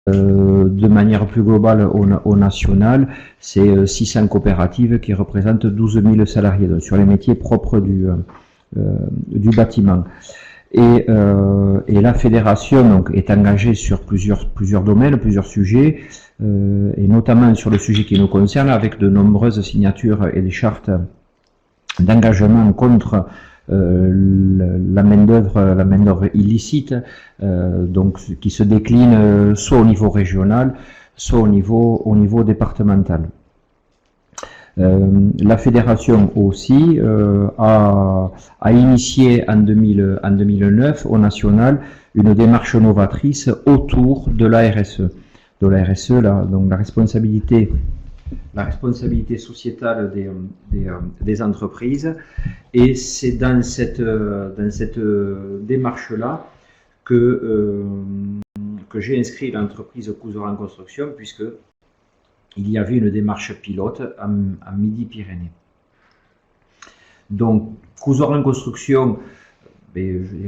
De manière plus globale au national, c'est 600 coopératives qui représentent 12 000 salariés donc, sur les métiers propres du bâtiment. Et la fédération donc, est engagée sur plusieurs domaines, plusieurs sujets, et notamment sur le sujet qui nous concerne, avec de nombreuses signatures et des chartes d'engagement contre la main-d'œuvre illicite, donc qui se décline soit au niveau régional, soit au niveau départemental. La fédération aussi a initié en 2009 au national une démarche novatrice autour de la RSE. De la RSE, donc la responsabilité sociétale des entreprises. Et c'est dans cette démarche-là que j'ai inscrit l'entreprise Cousoran Construction, puisque il y avait une démarche pilote en Midi-Pyrénées. Donc, Cousoran Construction,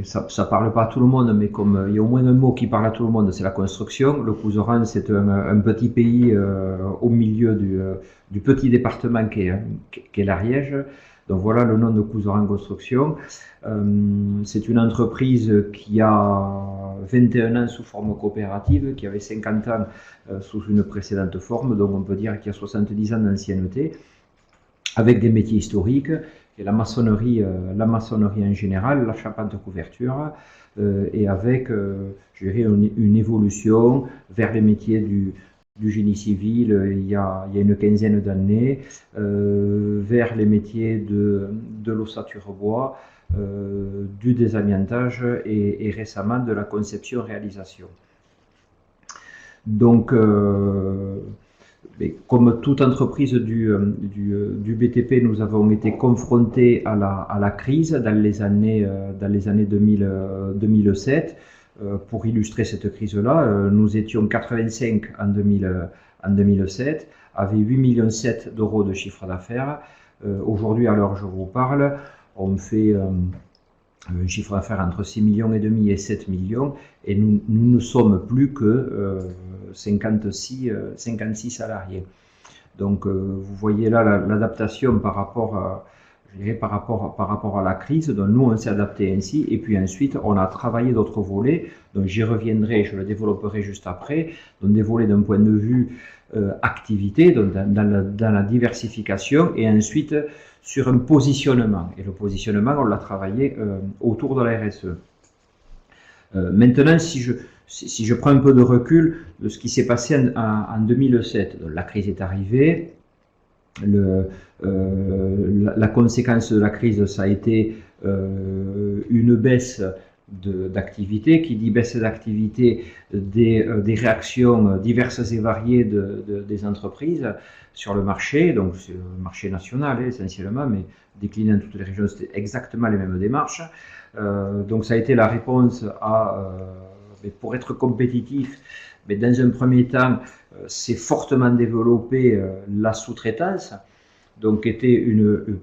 ça ne parle pas à tout le monde, mais comme il y a au moins un mot qui parle à tout le monde, c'est la construction. Le Cousoran, c'est un petit pays au milieu du petit département qu'est l'Ariège. Donc voilà le nom de Cousoran Construction. C'est une entreprise qui a 21 ans sous forme coopérative, qui avait 50 ans sous une précédente forme, donc on peut dire qu'il y a 70 ans d'ancienneté, avec des métiers historiques, et la maçonnerie en général, la charpente couverture, et avec, je dirais, une évolution vers les métiers du génie civil il y a une quinzaine d'années, vers les métiers de l'ossature bois, du désamiantage et récemment de la conception-réalisation. Donc, comme toute entreprise du BTP, nous avons été confrontés à la crise dans les années 2007. Pour illustrer cette crise-là, nous étions 85 en 2007, avec 8,7 millions d'euros de chiffre d'affaires. Aujourd'hui, à l'heure où je vous parle, on fait un chiffre d'affaires entre 6,5 millions et 7 millions, et nous ne sommes plus que 56 salariés. Donc vous voyez là l'adaptation par rapport à la crise. Donc nous on s'est adapté ainsi, et puis ensuite on a travaillé d'autres volets, donc j'y reviendrai, je le développerai juste après, donc des volets d'un point de vue activité, donc dans la diversification, et ensuite sur un positionnement, et le positionnement on l'a travaillé autour de la RSE. Maintenant, si je prends un peu de recul de ce qui s'est passé en 2007, donc la crise est arrivée, la conséquence de la crise, ça a été une baisse d'activité. Qui dit baisse d'activité, des réactions diverses et variées des entreprises sur le marché, donc c'est le marché national essentiellement, mais décliné dans toutes les régions, c'était exactement les mêmes démarches. Donc ça a été la réponse pour être compétitif, mais dans un premier temps, c'est fortement développé la sous-traitance, donc était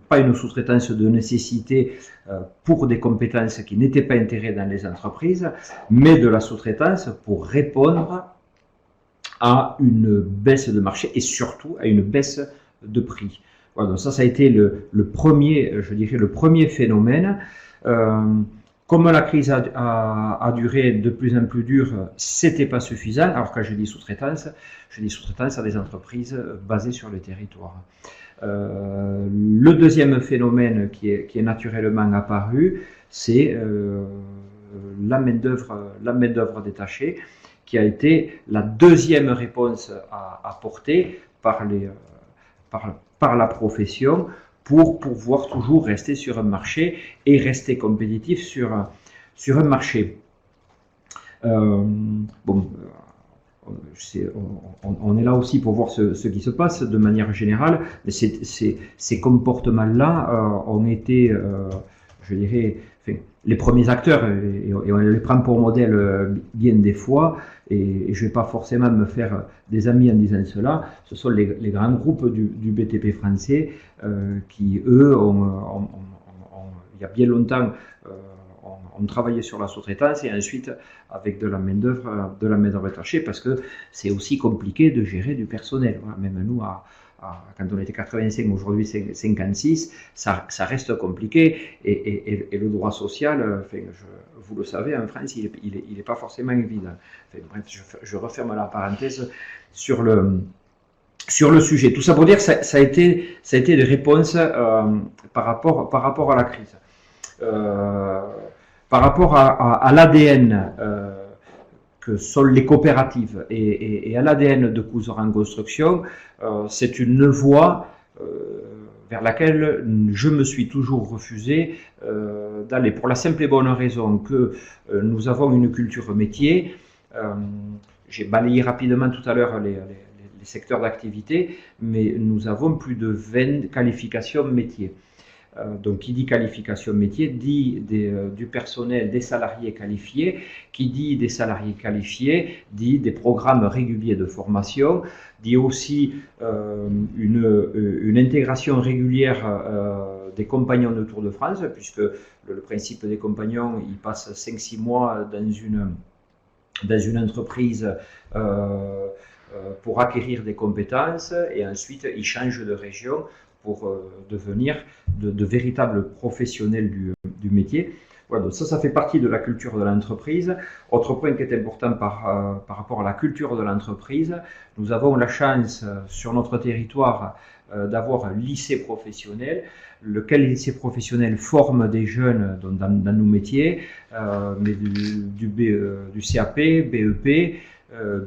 pas une sous-traitance de nécessité pour des compétences qui n'étaient pas intégrées dans les entreprises, mais de la sous-traitance pour répondre à une baisse de marché et surtout à une baisse de prix. Voilà, donc ça a été le premier, je dirais, le premier phénomène. Comme la crise a duré de plus en plus dur, c'était pas suffisant. Alors quand je dis sous-traitance à des entreprises basées sur le territoire. Le deuxième phénomène qui est naturellement apparu, c'est la main-d'œuvre détachée, qui a été la deuxième réponse à apporter par la profession, pour pouvoir toujours rester sur un marché et rester compétitif sur un marché. On est là aussi pour voir ce qui se passe de manière générale, mais ces comportements-là ont été, je dirais, les premiers acteurs, et on les prend pour modèle bien des fois, et je ne vais pas forcément me faire des amis en disant cela, ce sont les grands groupes du BTP français qui, eux, il y a bien longtemps, on travaillait sur la sous-traitance et ensuite avec de la main-d'œuvre détachée, parce que c'est aussi compliqué de gérer du personnel. Voilà, même nous, quand on était 85, aujourd'hui 56, ça reste compliqué et le droit social, vous le savez, en France, il est pas forcément évident. Enfin, bref, je referme la parenthèse sur le sujet. Tout ça pour dire que ça a été des réponses par rapport à la crise. Par rapport à l'ADN que sont les coopératives et à l'ADN de Couserans Construction, c'est une voie vers laquelle je me suis toujours refusé d'aller, pour la simple et bonne raison que nous avons une culture métier. J'ai balayé rapidement tout à l'heure les secteurs d'activité, mais nous avons plus de 20 qualifications métiers. Donc, qui dit qualification métier, dit du personnel, des salariés qualifiés. Qui dit des salariés qualifiés, dit des programmes réguliers de formation, dit aussi une intégration régulière des compagnons de Tour de France, puisque le principe des compagnons, ils passent 5-6 mois dans une entreprise pour acquérir des compétences, et ensuite ils changent de région pour devenir de véritables professionnels du métier. Voilà, donc ça fait partie de la culture de l'entreprise. Autre point qui est important par rapport à la culture de l'entreprise, nous avons la chance sur notre territoire d'avoir un lycée professionnel, lequel lycée professionnel forme des jeunes dans nos métiers, mais du CAP, BEP,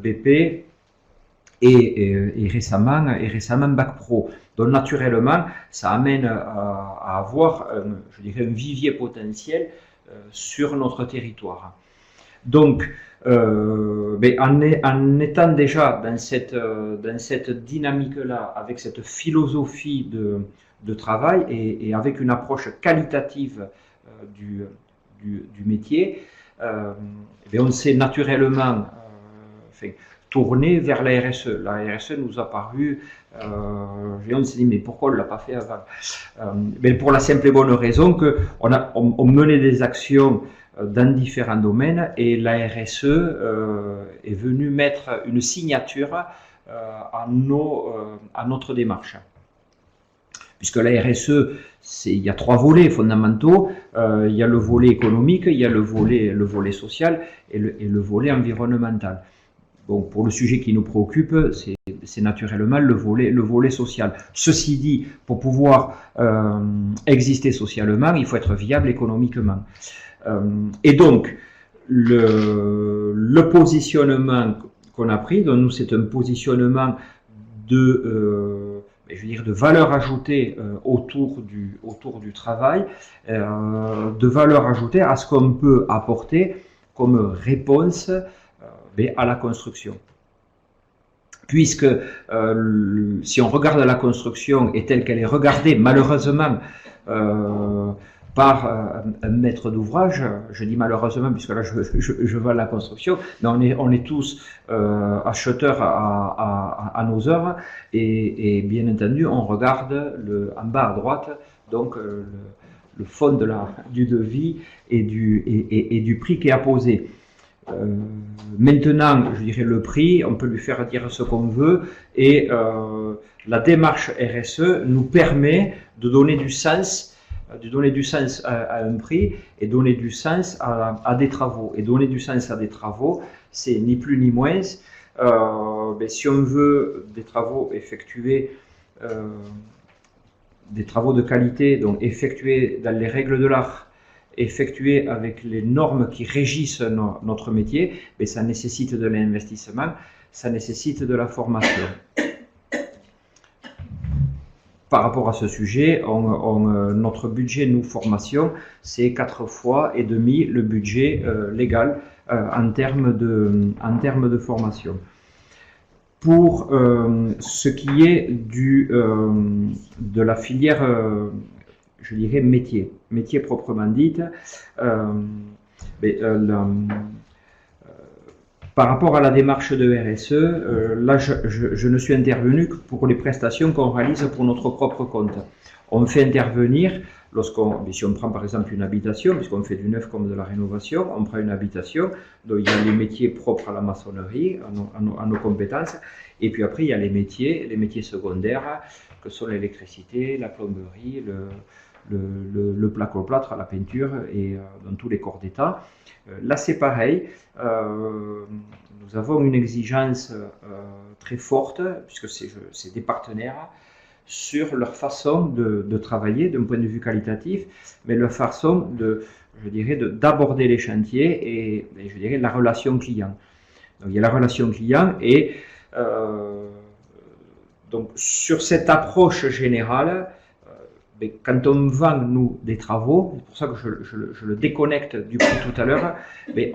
BP, et récemment Bac Pro. Donc naturellement, ça amène à avoir, je dirais, un vivier potentiel sur notre territoire. Donc, en étant déjà dans cette dynamique-là, avec cette philosophie de travail et avec une approche qualitative du métier, on s'est naturellement tourné vers la RSE. La RSE nous a paru, on s'est dit, mais pourquoi on ne l'a pas fait avant? Pour la simple et bonne raison qu'on menait des actions dans différents domaines, et la RSE est venue mettre une signature à notre démarche. Puisque la RSE, il y a 3 volets fondamentaux. Il y a le volet économique, il y a le volet social et le volet environnemental. Bon, pour le sujet qui nous préoccupe, c'est naturellement le volet social. Ceci dit, pour pouvoir exister socialement, il faut être viable économiquement. Et donc, le positionnement qu'on a pris, donc nous, c'est un positionnement de valeur ajoutée autour du travail, de valeur ajoutée à ce qu'on peut apporter comme réponse à la construction. Puisque si on regarde la construction et telle qu'elle est regardée malheureusement par un maître d'ouvrage, je dis malheureusement puisque là je vends la construction, mais on est tous acheteurs à nos œuvres, et bien entendu on regarde en bas à droite donc le fond du devis et du prix qui est apposé. Maintenant, je dirais le prix, on peut lui faire dire ce qu'on veut, et la démarche RSE nous permet de donner du sens à un prix et donner du sens à des travaux. Et donner du sens à des travaux, c'est ni plus ni moins, si on veut des travaux effectués, des travaux de qualité, donc effectués dans les règles de l'art, effectué avec les normes qui régissent notre métier, mais ça nécessite de l'investissement, ça nécessite de la formation. Par rapport à ce sujet, notre budget, nous, formation, c'est 4 fois et demi le budget légal en termes de formation. Pour ce qui est de la filière je dirais métier proprement dit, par rapport à la démarche de RSE, là je ne suis intervenu que pour les prestations qu'on réalise pour notre propre compte. On fait intervenir, si on prend par exemple une habitation, puisqu'on fait du neuf comme de la rénovation, on prend une habitation, donc il y a les métiers propres à la maçonnerie, à nos compétences, et puis après il y a les métiers secondaires, que sont l'électricité, la plomberie, le placo-plâtre, la peinture, et dans tous les corps d'État. Là c'est pareil, nous avons une exigence très forte, puisque c'est des partenaires, sur leur façon de travailler d'un point de vue qualitatif, mais leur façon d'aborder les chantiers et je dirais la relation client. Donc il y a la relation client et donc sur cette approche générale, quand on vend nous des travaux, c'est pour ça que je le déconnecte du prix tout à l'heure,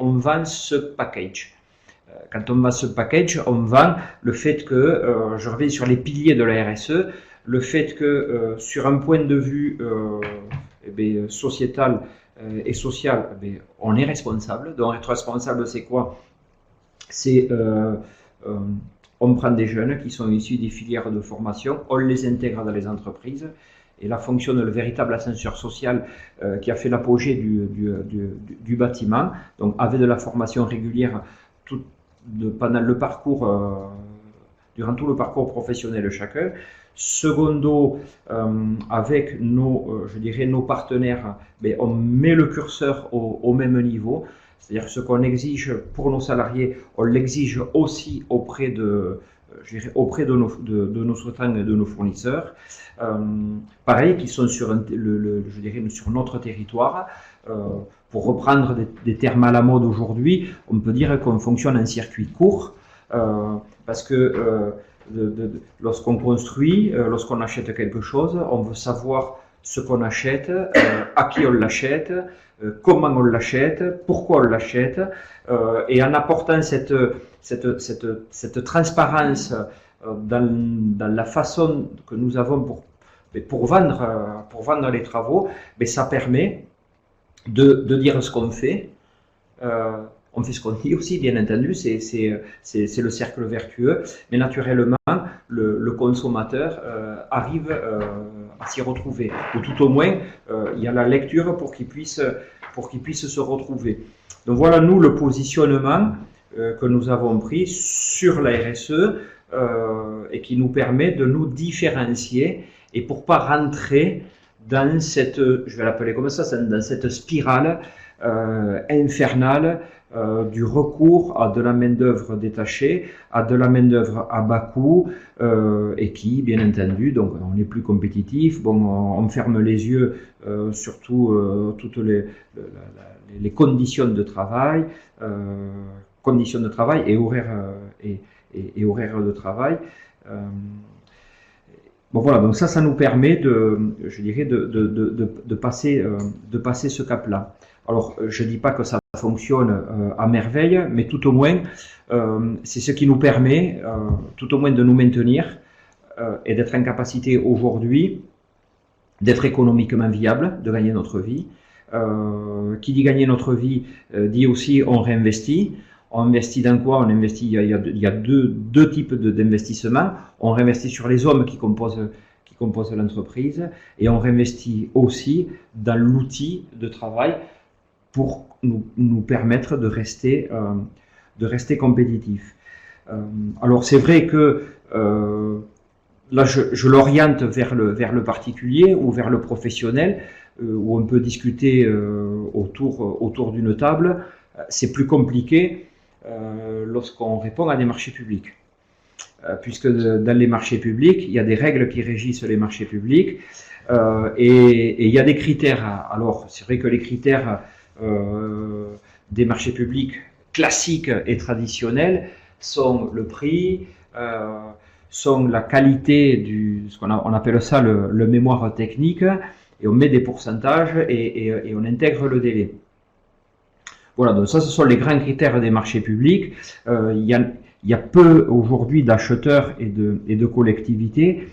on vend ce package. Quand on vend ce package, on vend le fait que, je reviens sur les piliers de la RSE, le fait que sur un point de vue sociétal et social, on est responsable. Donc être responsable, c'est quoi? C'est on prend des jeunes qui sont issus des filières de formation, on les intègre dans les entreprises, et là fonctionne le véritable ascenseur social qui a fait l'apogée du bâtiment. Donc avec de la formation régulière pendant le parcours, durant tout le parcours professionnel chacun. Secondo, avec nos partenaires, on met le curseur au même niveau. C'est-à-dire ce qu'on exige pour nos salariés, on l'exige aussi auprès de nos sous-traitants et de nos fournisseurs. Pareil, qui sont sur notre territoire. Pour reprendre des termes à la mode aujourd'hui, on peut dire qu'on fonctionne en circuit court, parce que lorsqu'on construit, lorsqu'on achète quelque chose, on veut savoir ce qu'on achète, à qui on l'achète, comment on l'achète, pourquoi on l'achète, et en apportant cette transparence dans la façon que nous avons pour vendre les travaux, ça permet de dire ce qu'on fait. On fait ce qu'on dit aussi, bien entendu, c'est le cercle vertueux, mais naturellement, le consommateur arrive à s'y retrouver, ou tout au moins, il y a la lecture pour qu'il puisse se retrouver. Donc voilà, nous, le positionnement que nous avons pris sur la RSE et qui nous permet de nous différencier, et pour pas rentrer dans cette, je vais l'appeler comme ça, dans cette spirale infernale du recours à de la main-d'œuvre détachée, à de la main-d'œuvre à bas coût, et qui, bien entendu, donc on n'est plus compétitif. Bon, on ferme les yeux sur toutes les conditions de travail et horaires de travail. Bon voilà, donc ça nous permet de passer ce cap-là. Alors, je ne dis pas que ça fonctionne à merveille, mais tout au moins, c'est ce qui nous permet, tout au moins, de nous maintenir et d'être en capacité aujourd'hui d'être économiquement viable, de gagner notre vie. Qui dit gagner notre vie, dit aussi on réinvestit. On investit dans quoi? On investit, il y a deux types d'investissements. On réinvestit sur les hommes qui composent l'entreprise, et on réinvestit aussi dans l'outil de travail pour nous permettre de rester compétitifs. Alors c'est vrai que là je l'oriente vers le particulier ou vers le professionnel, où on peut discuter autour d'une table. C'est plus compliqué lorsqu'on répond à des marchés publics. Puisque dans les marchés publics, il y a des règles qui régissent les marchés publics, et il y a des critères. Alors, c'est vrai que les critères des marchés publics classiques et traditionnels sont le prix, sont la qualité on appelle ça le mémoire technique, et on met des pourcentages et on intègre le délai. Voilà, donc ça, ce sont les grands critères des marchés publics. Il y a peu aujourd'hui d'acheteurs et de collectivités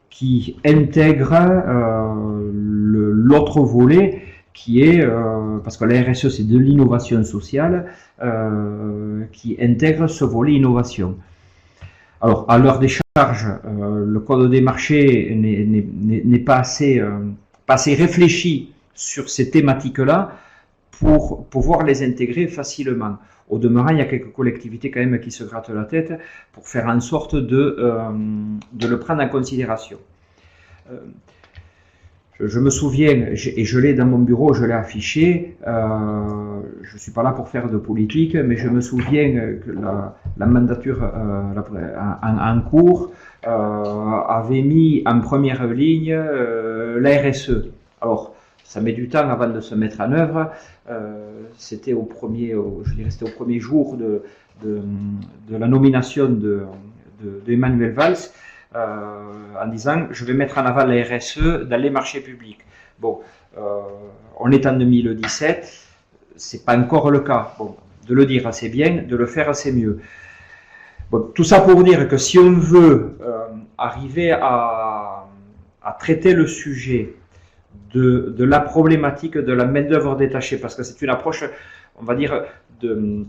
qui intègrent l'autre volet qui est, parce que la RSE c'est de l'innovation sociale, qui intègre ce volet innovation. Alors, à l'heure des charges, le code des marchés n'est pas assez réfléchi sur ces thématiques-là pour pouvoir les intégrer facilement. Au demeurant, il y a quelques collectivités quand même qui se grattent la tête pour faire en sorte de le prendre en considération. Je me souviens, et je l'ai dans mon bureau, je l'ai affiché, je ne suis pas là pour faire de politique, mais je me souviens que la mandature en cours avait mis en première ligne la RSE. Alors, ça met du temps avant de se mettre en œuvre. C'était au premier jour de la nomination d'Emmanuel Valls. En disant je vais mettre en avant la RSE dans les marchés publics. Bon, on est en 2017, c'est pas encore le cas. Bon, de le dire c'est bien, de le faire c'est mieux. Bon, tout ça pour dire que si on veut arriver à traiter le sujet de la problématique de la main-d'œuvre détachée, parce que c'est une approche, on va dire, de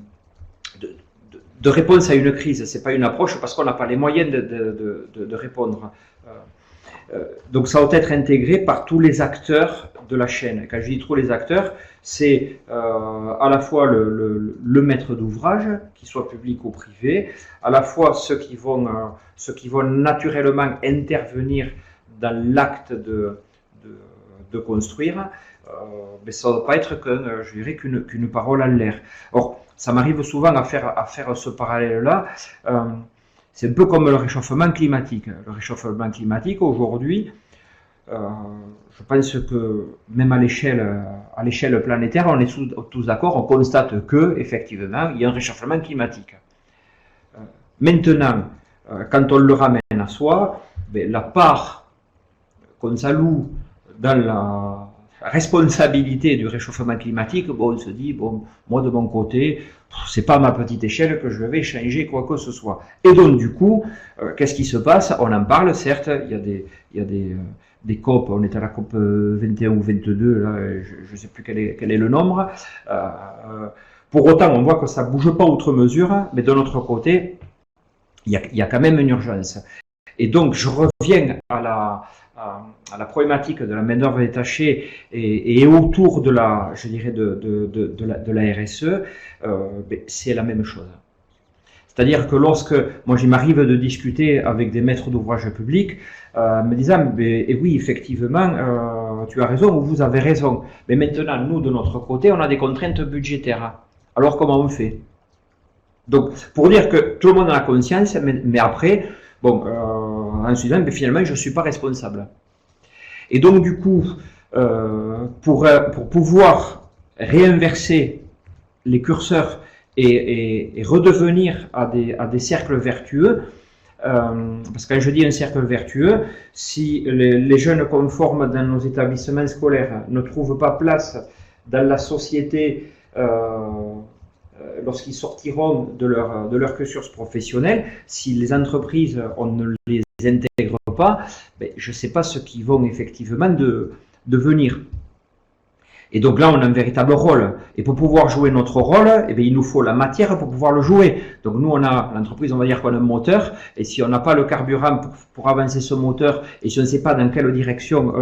réponse à une crise, c'est pas une approche parce qu'on n'a pas les moyens de répondre. Donc ça doit être intégré par tous les acteurs de la chaîne. Quand je dis tous les acteurs, c'est à la fois le maître d'ouvrage, qu'il soit public ou privé, à la fois ceux qui vont naturellement intervenir dans l'acte de construire, mais ça ne doit pas être qu'une parole en l'air. Or, ça m'arrive souvent à faire ce parallèle-là. C'est un peu comme le réchauffement climatique. Le réchauffement climatique, aujourd'hui, je pense que même à l'échelle planétaire, on est tous d'accord, on constate que effectivement, il y a un réchauffement climatique. Maintenant, quand on le ramène à soi, la part qu'on s'alloue dans la responsabilité du réchauffement climatique, bon, on se dit, bon, moi de mon côté, c'est pas à ma petite échelle que je vais changer quoi que ce soit. Et donc du coup, qu'est-ce qui se passe? On en parle, certes, il y a des COP, on est à la COP 21 ou 22, là, je ne sais plus quel est le nombre. Pour autant, on voit que ça bouge pas outre mesure, mais de notre côté, il y a quand même une urgence. Et donc, je reviens à la problématique de la main-d'œuvre détachée et autour de la RSE, c'est la même chose. C'est-à-dire que lorsque moi il m'arrive de discuter avec des maîtres d'ouvrage publics, me disant et oui effectivement tu as raison ou vous avez raison, mais maintenant nous de notre côté on a des contraintes budgétaires. Alors comment on fait? Donc pour dire que tout le monde en a conscience, mais après bon en se disant finalement je ne suis pas responsable. Et donc du coup pour pouvoir réinverser les curseurs et redevenir à des cercles vertueux, parce que quand je dis un cercle vertueux, si les jeunes conformes dans nos établissements scolaires ne trouvent pas place dans la société lorsqu'ils sortiront de leur cursus professionnel, si les entreprises on ne les intègre pas, je ne sais pas ce qu'ils vont effectivement devenir. Et donc là, on a un véritable rôle. Et pour pouvoir jouer notre rôle, il nous faut la matière pour pouvoir le jouer. Donc nous, on a l'entreprise, on va dire qu'on a un moteur. Et si on n'a pas le carburant pour avancer ce moteur, et si on ne sait pas dans quelle direction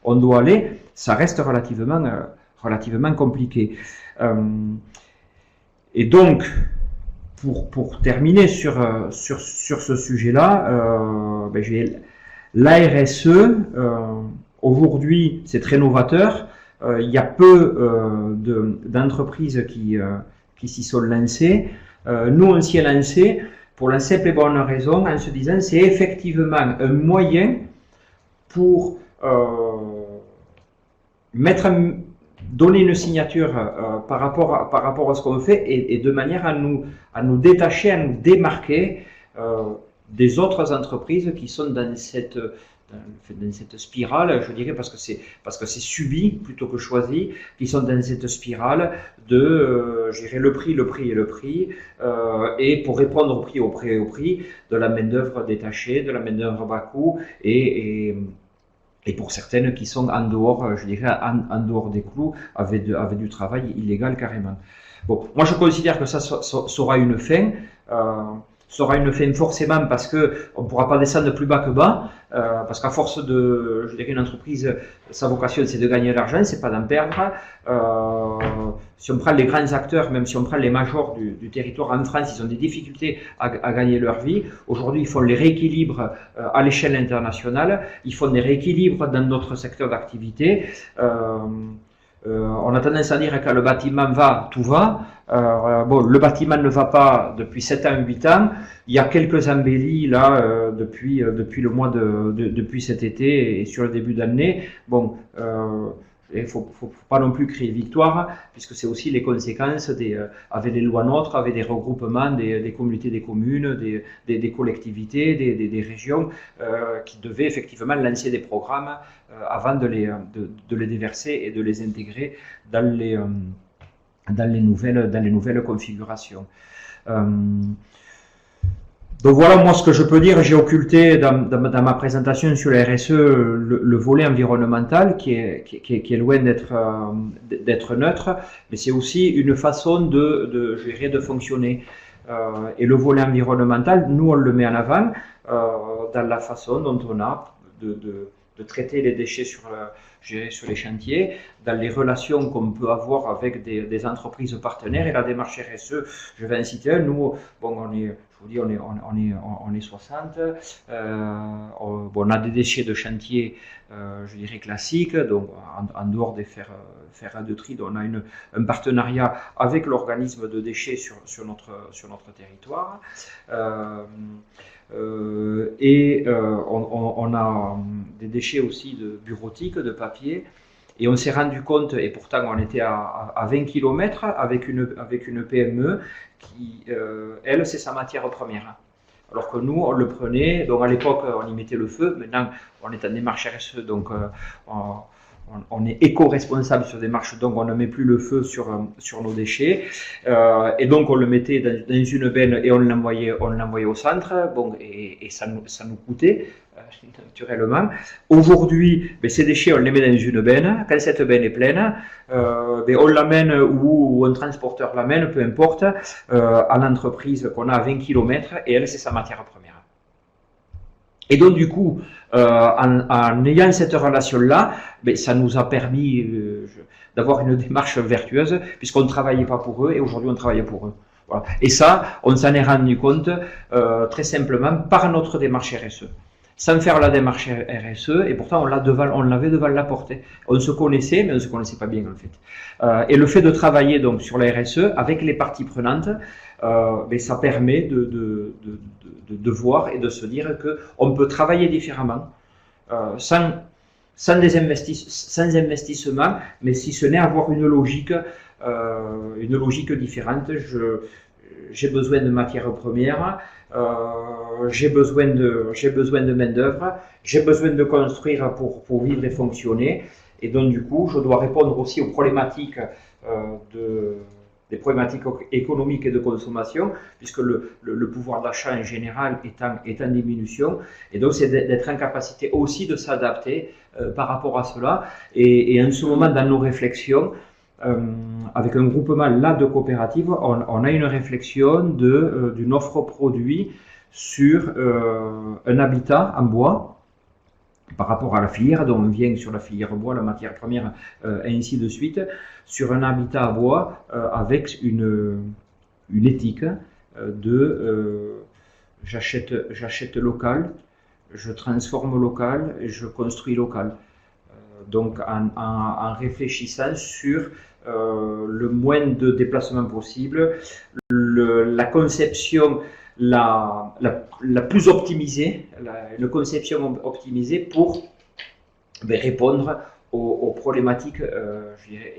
on doit aller, ça reste relativement compliqué. Et donc, pour terminer sur ce sujet-là, la RSE, aujourd'hui, c'est très novateur. Il y a peu d'entreprises qui s'y sont lancées. Nous, on s'y est lancé pour la simple et bonne raison en se disant c'est effectivement un moyen pour donner une signature par rapport à ce qu'on fait et de manière à nous détacher, à nous démarquer des autres entreprises qui sont dans cette spirale, je dirais, parce que c'est subi plutôt que choisi, qui sont dans cette spirale de, je dirais, le prix, et pour répondre au prix, de la main-d'œuvre détachée, de la main-d'œuvre bas coût, et pour certaines qui sont en dehors, je dirais, en dehors des clous, avec du travail illégal carrément. Bon, moi je considère que ça aura une fin. sera une fin forcément parce que on ne pourra pas descendre plus bas que bas, parce qu'à force de, je dirais, une entreprise, sa vocation c'est de gagner de l'argent, c'est pas d'en perdre. Si on prend les grands acteurs, même si on prend les majors du territoire en France, ils ont des difficultés à gagner leur vie. Aujourd'hui, ils font les rééquilibres à l'échelle internationale, ils font des rééquilibres dans notre secteur d'activité. On a tendance à dire que quand le bâtiment va, tout va. Bon, le bâtiment ne va pas depuis 7 ans, 8 ans. Il y a quelques embellis là depuis le mois depuis cet été et sur le début d'année. Bon, il faut pas non plus crier victoire, puisque c'est aussi les conséquences avec les lois NOTRe, avec des regroupements des communautés des communes, des collectivités, des régions, qui devaient effectivement lancer des programmes avant de les déverser et de les intégrer dans les nouvelles configurations. Donc voilà, moi ce que je peux dire, j'ai occulté dans ma présentation sur la RSE le volet environnemental qui est loin d'être neutre, mais c'est aussi une façon de gérer, de fonctionner. Et le volet environnemental, nous on le met en avant dans la façon dont on a de traiter les déchets sur les chantiers, dans les relations qu'on peut avoir avec des entreprises partenaires. Et la démarche RSE, je vais en citer un. Nous, bon, on est 60. On a des déchets de chantier, je dirais classiques, donc en dehors des fers de tri. On a un partenariat avec l'organisme de déchets sur notre territoire. On a des déchets aussi de bureautique, de papier, et on s'est rendu compte, et pourtant on était à 20 km avec une PME qui, elle, c'est sa matière première. Alors que nous, on le prenait, donc à l'époque on y mettait le feu, maintenant on est en démarche RSE, donc on est éco-responsable sur des marches, donc on ne met plus le feu sur nos déchets. Et donc on le mettait dans une benne et on l'envoyait au centre. Bon, et ça nous coûtait naturellement. Aujourd'hui, ces déchets, on les met dans une benne. Quand cette benne est pleine, on l'amène ou un transporteur l'amène, peu importe, à l'entreprise qu'on a à 20 km, et elle, c'est sa matière première. Et donc du coup, en ayant cette relation-là, ça nous a permis d'avoir une démarche vertueuse, puisqu'on ne travaillait pas pour eux, et aujourd'hui on travaille pour eux. Voilà. Et ça, on s'en est rendu compte très simplement par notre démarche RSE. Sans faire la démarche RSE, et pourtant on l'avait devant la portée. On se connaissait, mais on ne se connaissait pas bien en fait. Et le fait de travailler donc sur la RSE avec les parties prenantes, ça permet de voir et de se dire qu'on peut travailler différemment, sans investissement, mais si ce n'est avoir une logique différente. J'ai besoin de matières premières, j'ai besoin de main d'œuvre, j'ai besoin de construire pour vivre et fonctionner, et donc du coup je dois répondre aussi aux problématiques des problématiques économiques et de consommation, puisque le pouvoir d'achat en général est en diminution, et donc c'est d'être en capacité aussi de s'adapter par rapport à cela. Et en ce moment, dans nos réflexions, avec un groupement là de coopératives, on a une réflexion d'une offre produit sur un habitat en bois, par rapport à la filière, donc on vient sur la filière bois, la matière première, et ainsi de suite, sur un habitat à bois avec une éthique j'achète local, je transforme local et je construis local. Donc en réfléchissant sur le moins de déplacements possible, la conception la plus optimisée, une conception optimisée pour répondre aux problématiques je dirais,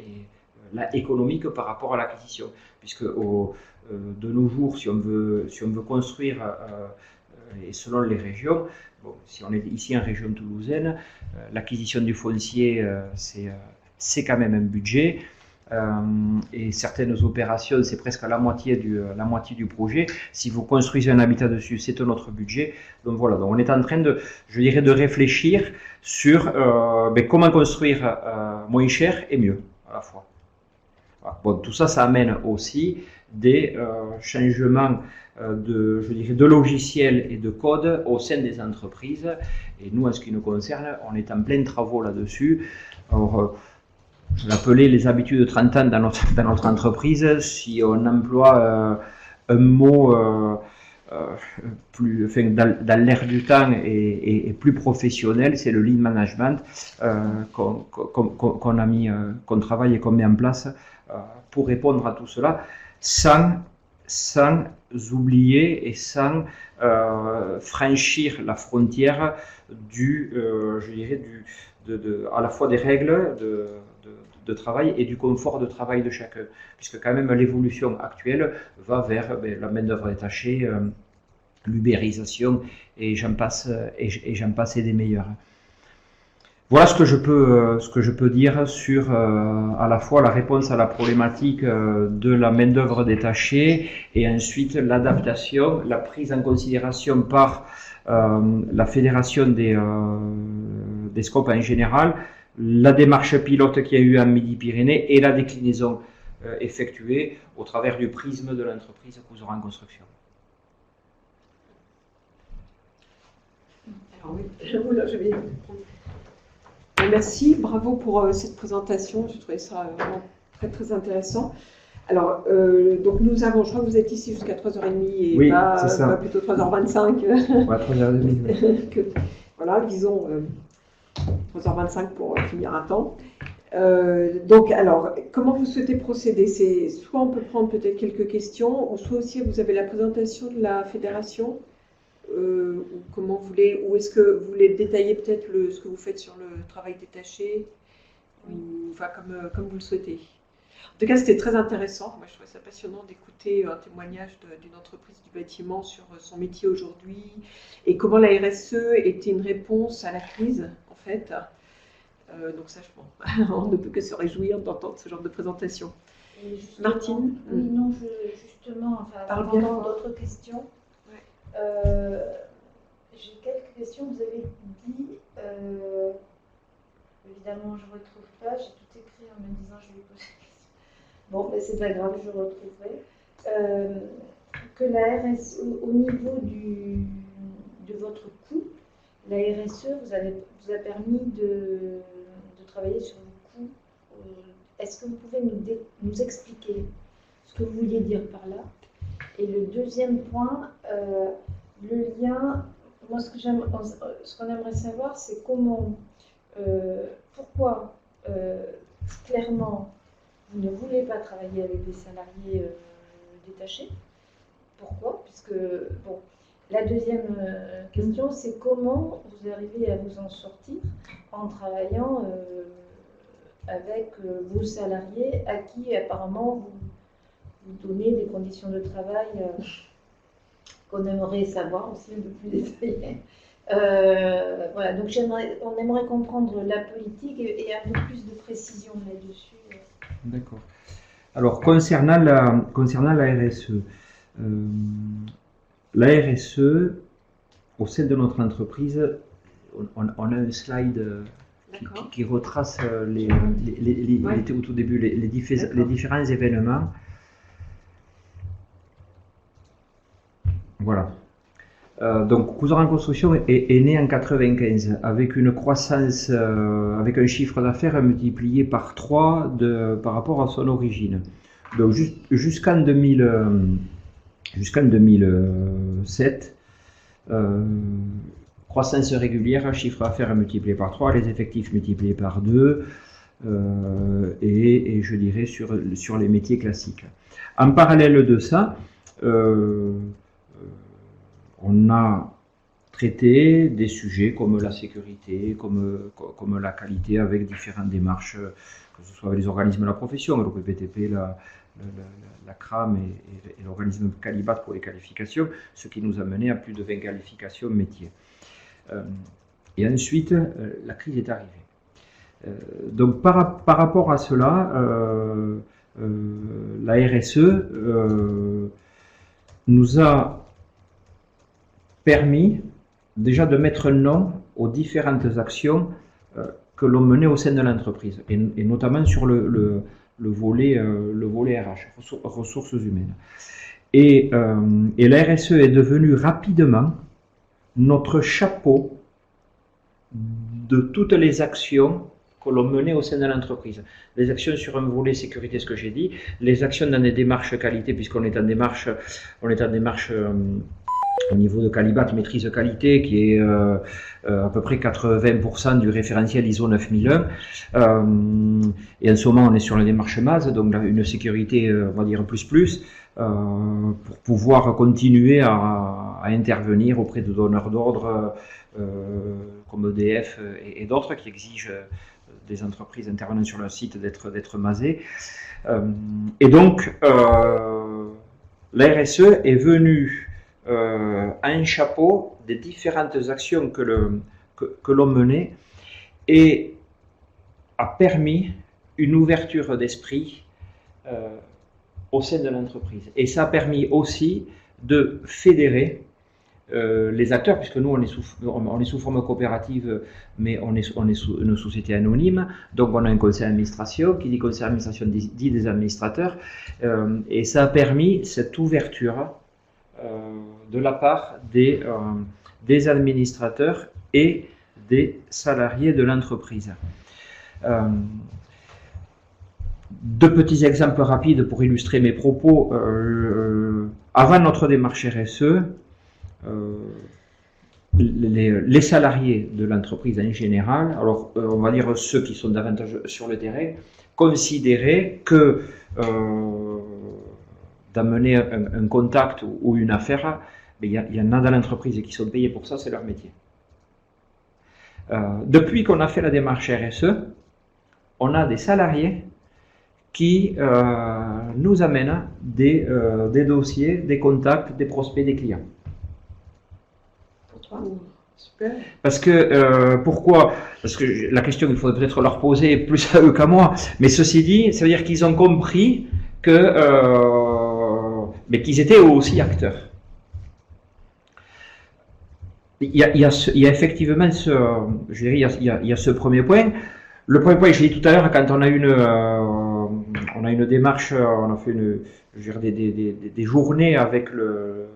économiques par rapport à l'acquisition. Puisque de nos jours, si on veut construire, et selon les régions, bon, si on est ici en région toulousaine, l'acquisition du foncier, c'est quand même un budget. Et certaines opérations, c'est presque la moitié du projet. Si vous construisez un habitat dessus, c'est un autre budget. Donc voilà, donc on est en train de réfléchir sur comment construire moins cher et mieux à la fois. Voilà. Bon, tout ça, ça amène aussi des changements je dirais, de logiciels et de code au sein des entreprises. Et nous, en ce qui nous concerne, on est en plein travaux là-dessus. Alors, je l'appelais les habitudes de 30 ans dans notre entreprise. Si on emploie un mot plus, enfin, dans l'air du temps et plus professionnel, c'est le lean management qu'on travaille et qu'on met en place pour répondre à tout cela, sans oublier et sans franchir la frontière je dirais à la fois des règles de travail et du confort de travail de chacun, puisque quand même l'évolution actuelle va vers la main-d'œuvre détachée, l'ubérisation et j'en passe et des meilleurs. Voilà ce que je peux dire sur à la fois la réponse à la problématique de la main-d'œuvre détachée et ensuite l'adaptation, la prise en considération par la fédération des scopes en général, la démarche pilote qu'il y a eu en Midi-Pyrénées et la déclinaison effectuée au travers du prisme de l'entreprise Couserans Construction. Alors oui, je vais prendre. Merci, bravo pour cette présentation, je trouvais ça vraiment très très intéressant. Alors, donc nous avons, je crois que vous êtes ici jusqu'à 3h30 et oui, pas plutôt 3h25. Ouais, 3h30. Voilà, disons 3h25 pour finir à temps. Donc, alors, comment vous souhaitez procéder? Soit on peut prendre peut-être quelques questions, ou soit aussi vous avez la présentation de la fédération. Ou comment vous voulez, ou est-ce que vous voulez détailler peut-être ce que vous faites sur le travail détaché, ou enfin comme vous le souhaitez. En tout cas, c'était très intéressant. Moi, je trouvais ça passionnant d'écouter un témoignage d'une entreprise du bâtiment sur son métier aujourd'hui et comment la RSE était une réponse à la crise, en fait. Donc ça, je pense, on ne peut que se réjouir d'entendre ce genre de présentation. Martine? Oui, non, justement, enfin, avant d'autres questions. J'ai quelques questions. Vous avez dit, évidemment, je ne retrouve pas, j'ai tout écrit en me disant je vais poser la question. Bon, mais c'est pas grave, je retrouverai. Que la RSE, au niveau de votre coût, la RSE vous a permis de travailler sur vos coûts. Est-ce que vous pouvez nous expliquer ce que vous vouliez dire par là? Et le deuxième point, le lien, moi ce qu'on aimerait savoir, c'est comment, pourquoi clairement vous ne voulez pas travailler avec des salariés détachés. Pourquoi? Puisque, bon, la deuxième question, c'est comment vous arrivez à vous en sortir en travaillant avec vos salariés à qui apparemment vous donnez des conditions de travail qu'on aimerait savoir aussi un peu plus détaillées. Voilà, donc on aimerait comprendre la politique et un peu plus de précision là-dessus. D'accord. Alors, concernant la RSE, la RSE, au sein de notre entreprise, on a un slide qui retrace au tout début les différents événements. Voilà. Donc, Couserans Construction est né en 95 avec une croissance, avec un chiffre d'affaires multiplié par 3 par rapport à son origine. Donc, jusqu'en 2007, croissance régulière, chiffre d'affaires multiplié par 3, les effectifs multipliés par 2, et je dirais sur les métiers classiques. En parallèle de ça, on a traité des sujets comme la sécurité, comme la qualité avec différentes démarches, que ce soit avec les organismes de la profession, le PPTP, la CRAM et l'organisme Calibat pour les qualifications, ce qui nous a mené à plus de 20 qualifications métiers. Et ensuite, la crise est arrivée. Donc par rapport à cela, la RSE nous a permis déjà de mettre un nom aux différentes actions que l'on menait au sein de l'entreprise, et notamment sur le volet RH, ressources humaines. Et la RSE est devenue rapidement notre chapeau de toutes les actions que l'on menait au sein de l'entreprise. Les actions sur un volet sécurité, ce que j'ai dit, les actions dans des démarches qualité, puisqu'on est en démarche, au niveau de Qualibat, maîtrise qualité, qui est à peu près 80% du référentiel ISO 9001. Et en ce moment, on est sur la démarche MAS, donc une sécurité, on va dire, plus, pour pouvoir continuer à intervenir auprès de donneurs d'ordre comme EDF et d'autres qui exigent des entreprises intervenant sur leur site d'être masées. Et donc, la RSE est venue un chapeau des différentes actions que l'on menait et a permis une ouverture d'esprit au sein de l'entreprise. Et ça a permis aussi de fédérer les acteurs, puisque nous on est sous forme coopérative, mais on est sous une société anonyme, donc on a un conseil d'administration, qui dit conseil d'administration dit des administrateurs, et ça a permis cette ouverture de la part des administrateurs et des salariés de l'entreprise. Deux petits exemples rapides pour illustrer mes propos. Avant notre démarche RSE, les salariés de l'entreprise en général, alors on va dire ceux qui sont davantage sur le terrain, considéraient que d'amener un contact ou une affaire, il y en a dans l'entreprise qui sont payés pour ça, c'est leur métier. Depuis qu'on a fait la démarche RSE, on a des salariés qui nous amènent des dossiers, des contacts, des prospects, des clients. Super. Parce que, pourquoi? Parce que la question, il faudrait peut-être leur poser plus à eux qu'à moi, mais ceci dit, ça veut dire qu'ils ont compris mais qu'ils étaient aussi acteurs. Il y a effectivement je dirais, il y a ce premier point. Le premier point, je l'ai dit tout à l'heure, quand on a une démarche, on a fait des journées avec le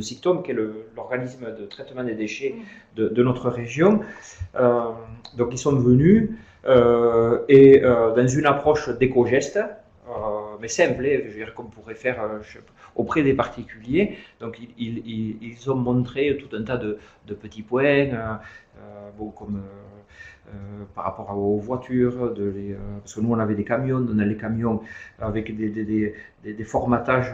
SICTOM, qui est l'organisme de traitement des déchets de notre région. Donc ils sont venus et dans une approche d'éco-geste, mais simple, je veux dire, qu'on pourrait faire auprès des particuliers. Donc ils ont montré tout un tas de petits points, comme par rapport aux voitures, parce que nous on avait des camions, on a les camions avec des formatages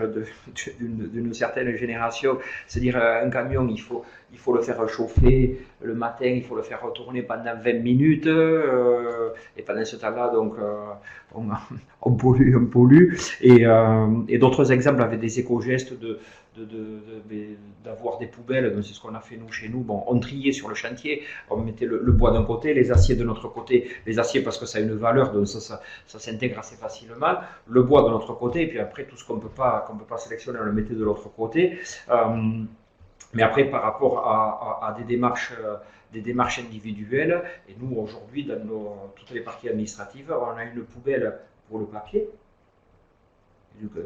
d'une certaine génération, c'est-à-dire un camion il faut le faire chauffer le matin, il faut le faire retourner pendant 20 minutes et pendant ce temps-là donc on pollue et d'autres exemples avec des éco-gestes d'avoir des poubelles, c'est ce qu'on a fait nous chez nous. Bon, on triait sur le chantier, on mettait le bois d'un côté, les aciers de notre côté, les aciers parce que ça a une valeur, donc ça s'intègre assez facilement, le bois de notre côté, et puis après tout ce qu'on peut pas sélectionner, on le mettait de l'autre côté. Mais après par rapport à des démarches individuelles, et nous aujourd'hui dans toutes les parties administratives, on a une poubelle pour le papier,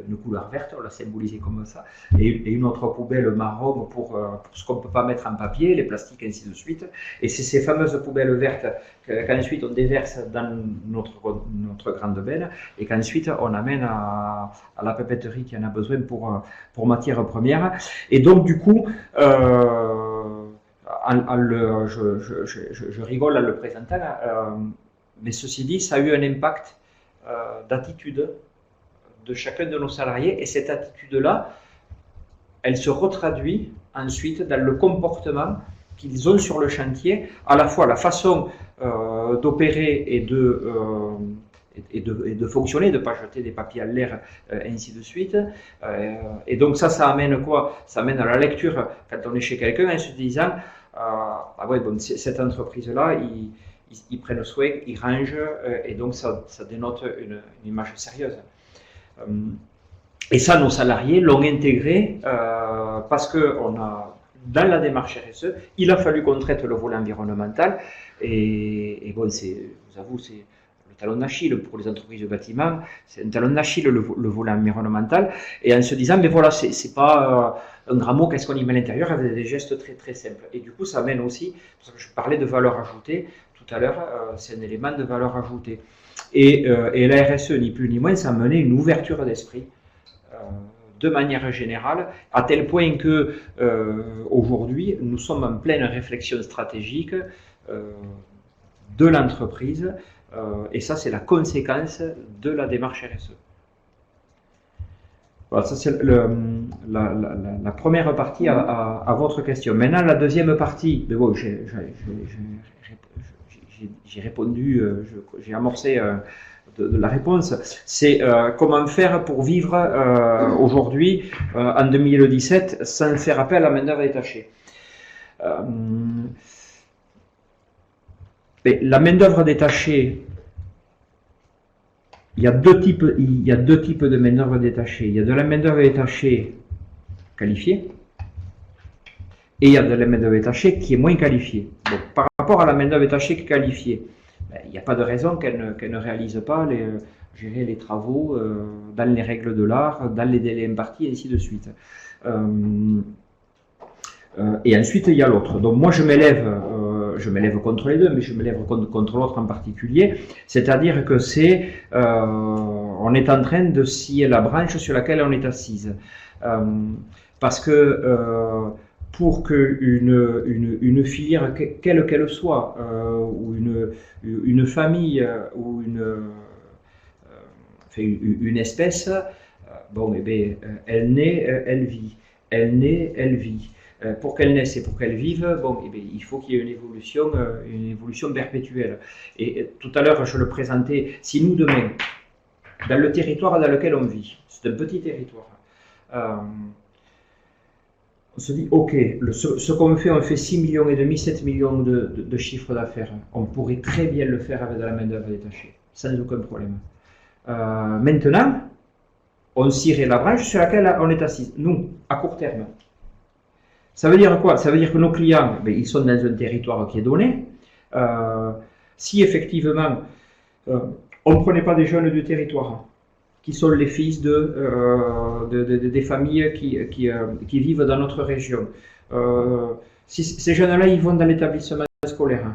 une couleur verte, on l'a symbolisé comme ça, et une autre poubelle marron pour ce qu'on ne peut pas mettre en papier, les plastiques, ainsi de suite. Et c'est ces fameuses poubelles vertes qu'ensuite on déverse dans notre grande benne, et qu'ensuite on amène à la papeterie qui en a besoin pour matière première. Et donc du coup, je rigole en le présentant, mais ceci dit, ça a eu un impact d'attitude de chacun de nos salariés, et cette attitude-là, elle se retraduit ensuite dans le comportement qu'ils ont sur le chantier, à la fois la façon d'opérer et de fonctionner, de ne pas jeter des papiers à l'air, ainsi de suite. Et donc ça amène quoi? Ça amène à la lecture quand on est chez quelqu'un en se disant cette entreprise-là, ils prennent soin, ils rangent, et donc ça dénote une image sérieuse. Et ça, nos salariés l'ont intégré parce que dans la démarche RSE, il a fallu qu'on traite le volet environnemental. Et bon, je vous avoue, le talon d'Achille pour les entreprises de bâtiment, c'est un talon d'Achille le volet environnemental, et en se disant, mais voilà, c'est pas un grand mot, qu'est-ce qu'on y met à l'intérieur, avec des gestes très très simples. Et du coup, ça amène aussi, parce que je parlais de valeur ajoutée tout à l'heure, c'est un élément de valeur ajoutée. Et la RSE, ni plus ni moins, ça a mené une ouverture d'esprit de manière générale, à tel point que aujourd'hui, nous sommes en pleine réflexion stratégique de l'entreprise, et ça, c'est la conséquence de la démarche RSE. Voilà, ça c'est la première partie à votre question. Maintenant, la deuxième partie, mais bon, j'ai répondu, j'ai amorcé de la réponse, c'est comment faire pour vivre aujourd'hui, en 2017, sans faire appel à la main-d'œuvre détachée. Mais la main-d'œuvre détachée, il y a deux types de main-d'œuvre détachée. Il y a de la main-d'œuvre détachée qualifiée et il y a de la main-d'œuvre détachée qui est moins qualifiée. Donc, par rapport à la main-d'œuvre détachée qualifiée, il n'y a pas de raison qu'elle ne réalise pas gérer les travaux dans les règles de l'art, dans les délais impartis, et ainsi de suite. Et ensuite, il y a l'autre. Donc moi, je m'élève contre les deux, mais je m'élève contre l'autre en particulier. C'est-à-dire que on est en train de scier la branche sur laquelle on est assise. Parce que pour qu'une filière, quelle qu'elle soit, ou une famille, ou une espèce, bon, eh bien, elle naît, elle vit. Elle naît, elle vit. Pour qu'elle naisse et pour qu'elle vive, bon, eh bien, il faut qu'il y ait une évolution perpétuelle. Et tout à l'heure, je le présentais, si nous demain, dans le territoire dans lequel on vit, c'est un petit territoire, on se dit, ok, ce qu'on fait, on fait 6,5 millions, 7 millions de chiffre d'affaires. On pourrait très bien le faire avec de la main-d'œuvre détachée, sans aucun problème. Maintenant, on cirait la branche sur laquelle on est assis, nous, à court terme. Ça veut dire quoi? Ça veut dire que nos clients, ben, ils sont dans un territoire qui est donné. Si effectivement, on ne prenait pas des jeunes du territoire, qui sont les fils des familles qui vivent dans notre région, si ces jeunes-là, ils vont dans l'établissement scolaire,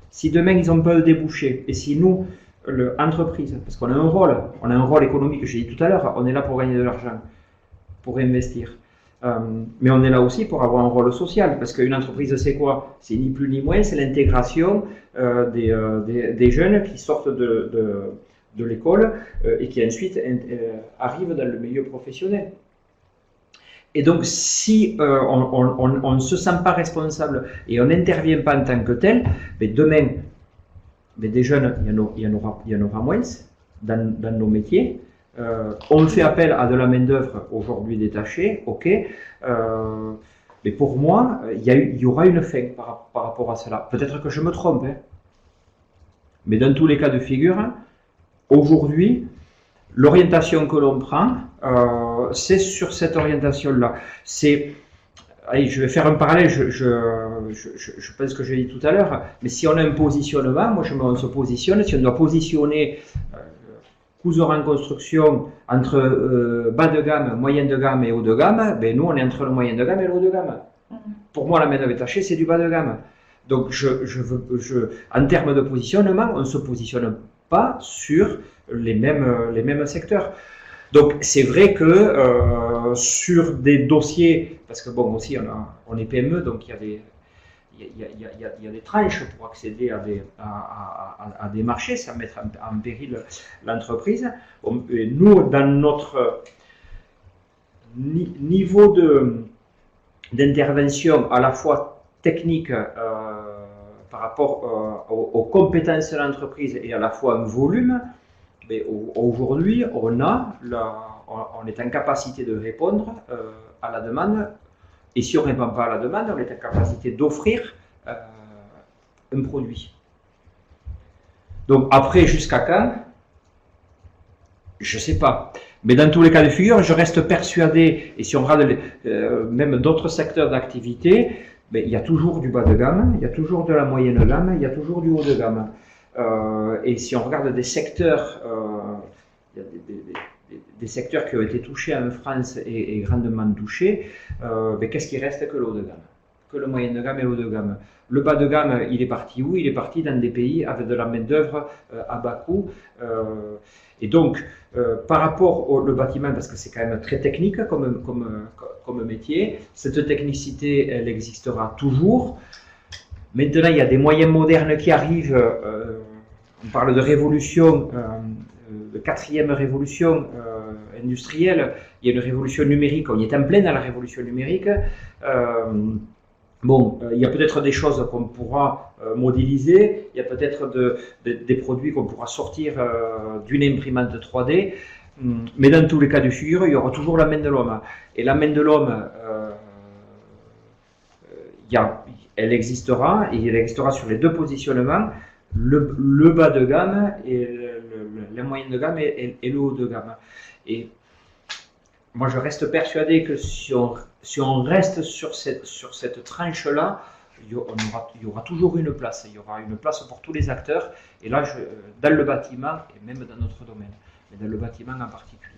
si demain ils n'ont pas de débouchés, et si nous, l'entreprise, parce qu'on a un rôle économique, j'ai dit tout à l'heure, on est là pour gagner de l'argent, pour investir. Mais on est là aussi pour avoir un rôle social, parce qu'une entreprise, c'est quoi? C'est ni plus ni moins, c'est l'intégration des jeunes qui sortent de l'école et qui ensuite arrivent dans le milieu professionnel. Et donc, si on ne se sent pas responsable et on n'intervient pas en tant que tel, mais demain, mais des jeunes, il y en aura moins dans nos métiers. On fait appel à de la main-d'œuvre aujourd'hui détachée, ok, mais pour moi, il y aura une fin par rapport à cela. Peut-être que je me trompe, hein. Mais dans tous les cas de figure, aujourd'hui, l'orientation que l'on prend, c'est sur cette orientation-là. Allez, je vais faire un parallèle, je pense que je l'ai dit tout à l'heure, mais si on a un positionnement, on se positionne, si on doit positionner Couserans en construction entre bas de gamme, moyen de gamme et haut de gamme, ben nous on est entre le moyen de gamme et le haut de gamme. Pour moi, la main-d'œuvre détachée, c'est du bas de gamme. Donc, en termes de positionnement, on ne se positionne pas sur les mêmes secteurs. Donc, c'est vrai que sur des dossiers, parce que bon, aussi on est PME, donc il y a des tranches pour accéder à des marchés sans mettre en péril l'entreprise. Nous, dans notre niveau d'intervention à la fois technique par rapport aux compétences de l'entreprise et à la fois en volume, aujourd'hui, on est en capacité de répondre à la demande. Et si on ne répond pas à la demande, on est en capacité d'offrir un produit. Donc après, jusqu'à quand? Je ne sais pas. Mais dans tous les cas de figure, je reste persuadé, et si on regarde même d'autres secteurs d'activité, il y a toujours du bas de gamme, il y a toujours de la moyenne gamme, il y a toujours du haut de gamme. Et si on regarde des secteurs, il y a des secteurs qui ont été touchés en France et grandement touchés, ben, qu'est-ce qui reste que le haut de gamme? Que le moyen de gamme et le haut de gamme. Le bas de gamme, il est parti où? Il est parti dans des pays avec de la main-d'œuvre à bas coût. Et donc, par rapport au bâtiment, parce que c'est quand même très technique comme métier, cette technicité, elle existera toujours. Maintenant, il y a des moyens modernes qui arrivent. On parle de révolution, de quatrième révolution industrielle. Il y a une révolution numérique. On y est en plein dans la révolution numérique. Bon, il y a peut-être des choses qu'on pourra modéliser. Il y a peut-être des produits qu'on pourra sortir d'une imprimante 3D. Mais dans tous les cas de figure, il y aura toujours la main de l'homme. Et la main de l'homme, elle existera, et elle existera sur les deux positionnements, le bas de gamme, et la moyenne de gamme et le haut de gamme. Et moi, je reste persuadé que si on reste sur cette tranche-là, il y aura toujours une place. Il y aura une place pour tous les acteurs, et là, dans le bâtiment, et même dans notre domaine, mais dans le bâtiment en particulier.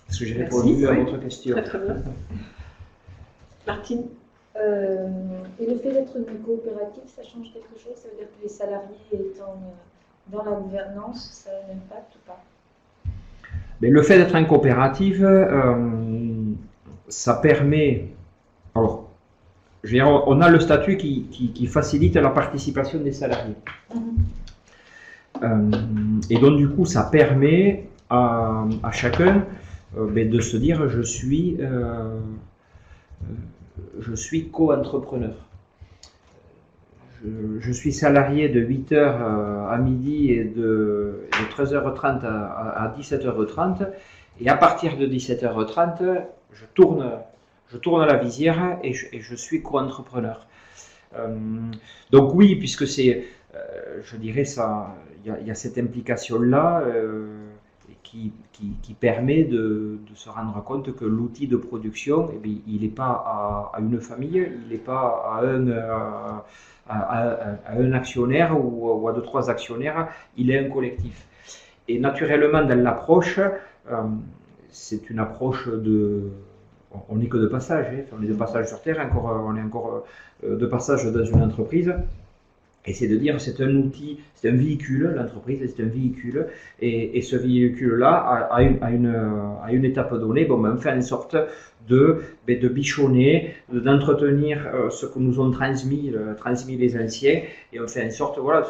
Est-ce que j'ai répondu à votre question? Très, très bien. Martine? Et le fait d'être une coopérative, ça change quelque chose? Ça veut dire que les salariés étant dans la gouvernance, ça a un impact ou pas? Mais le fait d'être une coopérative, ça permet... Alors, je veux dire, on a le statut qui facilite la participation des salariés. Et donc, du coup, ça permet à chacun de se dire je suis co-entrepreneur. Je suis salarié de 8h à midi et de 13h30 à 17h30, et à partir de 17h30, je tourne la visière et je suis co-entrepreneur. Donc oui, puisque c'est, je dirais ça, il y a cette implication-là qui permet de se rendre compte que l'outil de production, eh bien, il n'est pas à une famille, il n'est pas à un actionnaire ou à 2-3 actionnaires, il est un collectif. Et naturellement, dans l'approche, c'est une approche on n'est que de passage, hein, on est de passage sur Terre, on est encore de passage dans une entreprise. Et c'est de dire, c'est un outil, c'est un véhicule, l'entreprise c'est un véhicule, et ce véhicule-là, à une étape donnée, bon, ben, on fait en sorte de bichonner, d'entretenir ce que nous ont transmis les anciens, et on fait en sorte, voilà,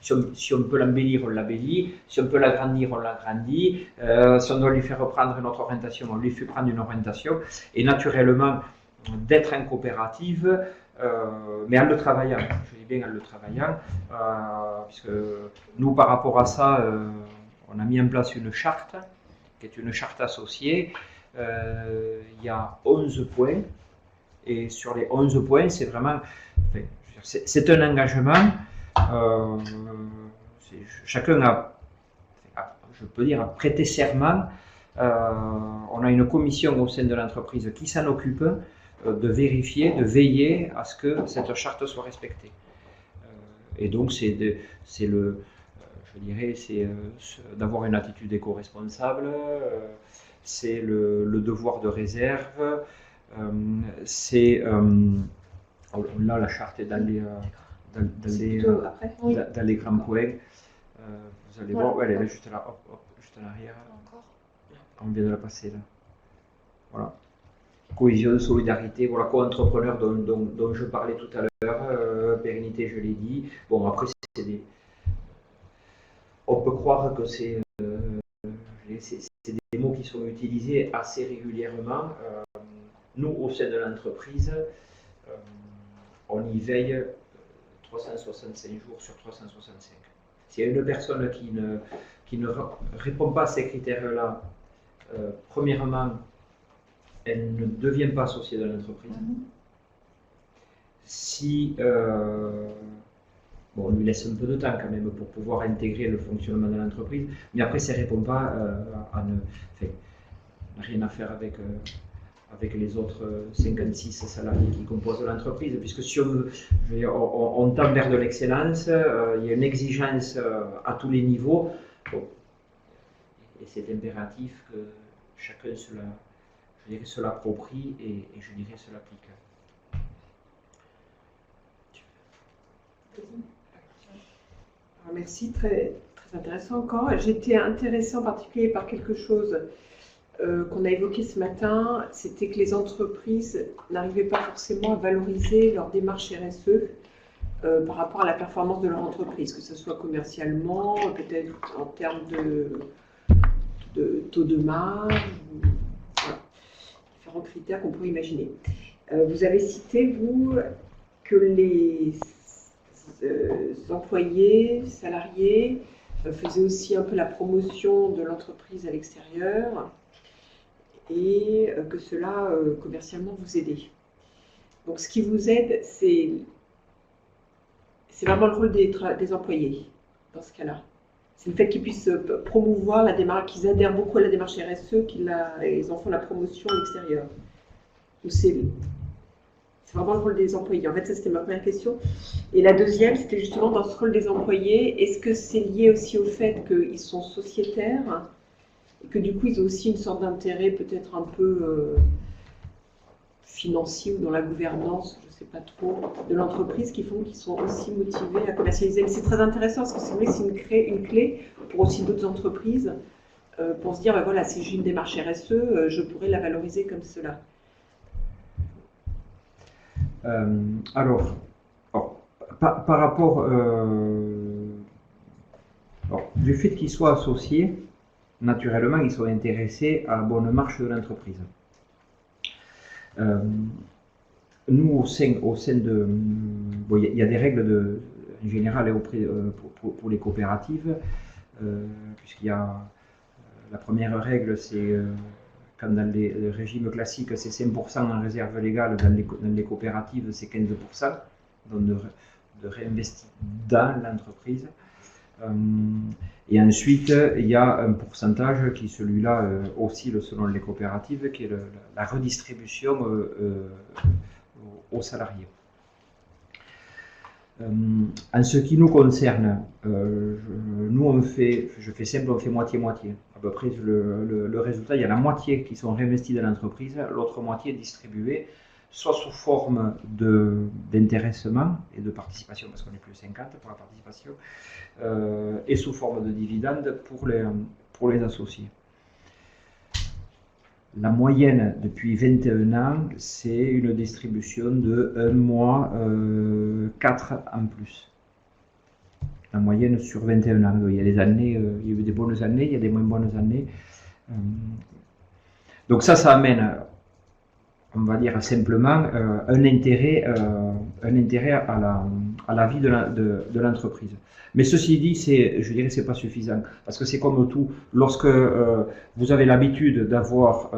si on peut l'embellir, on l'embellit, si on peut l'agrandir, on l'agrandit, si on doit lui faire prendre une autre orientation, on lui fait prendre une orientation, et naturellement, d'être en coopérative, mais en le travaillant, je dis bien en le travaillant, puisque nous, par rapport à ça, on a mis en place une charte, qui est une charte associée. Il y a 11 points, et sur les 11 points, c'est vraiment, c'est un engagement, chacun je peux dire, a prêté serment. On a une commission au sein de l'entreprise qui s'en occupe, de vérifier, de veiller à ce que cette charte soit respectée. Et donc, je dirais, c'est d'avoir une attitude éco-responsable, c'est le devoir de réserve, c'est... là, la charte est dans les grands points. Vous allez voir, elle est là, juste là, juste en arrière. On vient de la passer là. Voilà. Cohésion, solidarité, voilà, co-entrepreneur dont je parlais tout à l'heure, pérennité, je l'ai dit. Bon, après, on peut croire que c'est des mots qui sont utilisés assez régulièrement. Nous, au sein de l'entreprise, on y veille 365 jours sur 365. S'il y a une personne qui ne répond pas à ces critères-là, premièrement, elle ne devient pas associée de l'entreprise. Si on lui laisse un peu de temps quand même pour pouvoir intégrer le fonctionnement de l'entreprise, mais après ça ne répond pas n'a rien à faire avec les autres 56 salariés qui composent l'entreprise, puisque si on tend vers de l'excellence, il y a une exigence à tous les niveaux, bon, et c'est impératif que chacun se l'approprie et je dirais se l'applique. Merci, très, très intéressant encore. J'étais intéressée en particulier par quelque chose qu'on a évoqué ce matin, c'était que les entreprises n'arrivaient pas forcément à valoriser leur démarche RSE par rapport à la performance de leur entreprise, que ce soit commercialement, peut-être en termes de taux de marge, voilà, différents critères qu'on pourrait imaginer. Vous avez cité, vous, que les employés, salariés, faisaient aussi un peu la promotion de l'entreprise à l'extérieur et que cela, commercialement, vous aidait. Donc, ce qui vous aide, c'est vraiment le rôle des employés, dans ce cas-là. C'est le fait qu'ils puissent promouvoir la démarche, qu'ils adhèrent beaucoup à la démarche RSE, qu'ils en font la promotion à l'extérieur. C'est vraiment le rôle des employés. En fait, ça, c'était ma première question. Et la deuxième, c'était justement dans ce rôle des employés, est-ce que c'est lié aussi au fait qu'ils sont sociétaires et que du coup, ils ont aussi une sorte d'intérêt peut-être un peu financier ou dans la gouvernance, je ne sais pas trop, de l'entreprise qui font qu'ils sont aussi motivés à commercialiser. Mais c'est très intéressant parce que c'est vrai que c'est une clé pour aussi d'autres entreprises pour se dire, ben voilà, si j'ai une démarche RSE, je pourrais la valoriser comme cela. Alors, par rapport du fait qu'ils soient associés, naturellement, ils sont intéressés à la bonne marche de l'entreprise. Nous, au sein de... Bon, il y a des règles en général pour les coopératives, puisqu'il y a... La première règle, c'est quand dans les régimes classiques, c'est 5% en réserve légale, dans les coopératives, c'est 15%, donc de réinvestir dans l'entreprise. Et ensuite, il y a un pourcentage qui, celui-là, oscille selon les coopératives, qui est la redistribution aux salariés. En ce qui nous concerne, nous je fais simple, on fait moitié-moitié. À peu près le résultat, il y a la moitié qui sont réinvestis dans l'entreprise, l'autre moitié distribuée, soit sous forme d'intéressement et de participation, parce qu'on est plus de 50 pour la participation, et sous forme de dividendes pour les associés. La moyenne depuis 21 ans, c'est une distribution de 1 mois, 4 en plus. La moyenne sur 21 ans. Il y a des années, il y a eu des bonnes années, il y a des moins bonnes années. Donc ça amène, on va dire simplement, un intérêt à la vie de l'entreprise. Mais ceci dit, je dirais, c'est pas suffisant, parce que c'est comme tout. Lorsque vous avez l'habitude d'avoir,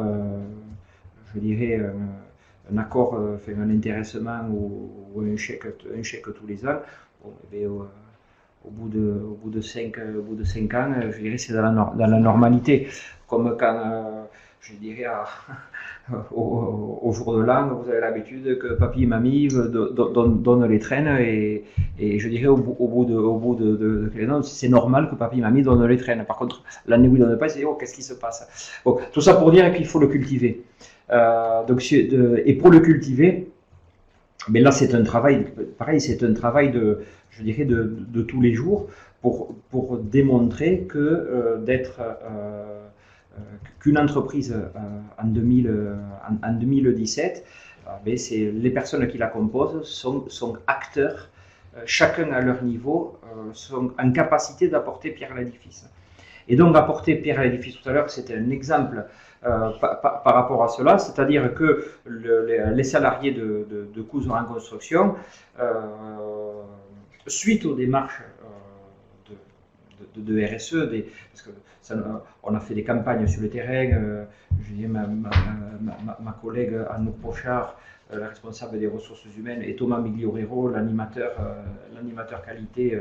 je dirais, un accord, un intéressement ou un chèque tous les ans, bon, eh bien, au bout de 5 ans, je dirais, c'est dans la normalité. Comme quand, je dirais, au jour de l'an, vous avez l'habitude que papy et mamie donnent les traînes et je dirais au bout de quelques ans, c'est normal que papy et mamie donnent les traînes. Par contre, l'année où ils ne donnent pas, c'est oh, qu'est-ce qui se passe. Bon, tout ça pour dire qu'il faut le cultiver. Et pour le cultiver, mais là c'est un travail, pareil, c'est un travail je dirais de tous les jours pour démontrer que qu'une entreprise en 2017, les personnes qui la composent sont acteurs, chacun à leur niveau, sont en capacité d'apporter pierre à l'édifice. Et donc apporter pierre à l'édifice, tout à l'heure, c'était un exemple par rapport à cela, c'est-à-dire que les salariés de Cousin en construction, suite aux démarches de RSE, parce que on a fait des campagnes sur le terrain, ma collègue Anouk Pochard, la responsable des ressources humaines, et Thomas Migliorero, l'animateur qualité